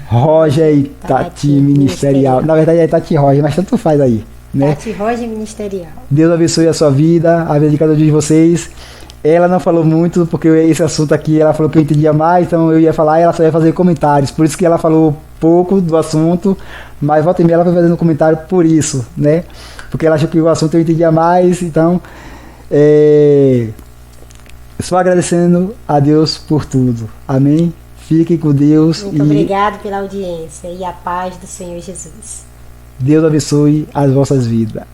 Roger e Tati Ministerial. Na verdade é Tati Roger, mas tanto faz aí, né? Tati Roger Ministerial. Deus abençoe a sua vida, a vida de cada um de vocês. Ela não falou muito, porque esse assunto aqui ela falou que eu entendia mais, então eu ia falar e ela só ia fazer comentários. Por isso que ela falou pouco do assunto, mas volta e meia ela vai fazendo comentário por isso, né? Porque ela achou que o assunto eu entendia mais, então só agradecendo a Deus por tudo. Amém? Fiquem com Deus. Muito obrigado pela audiência e a paz do Senhor Jesus. Deus abençoe as vossas vidas.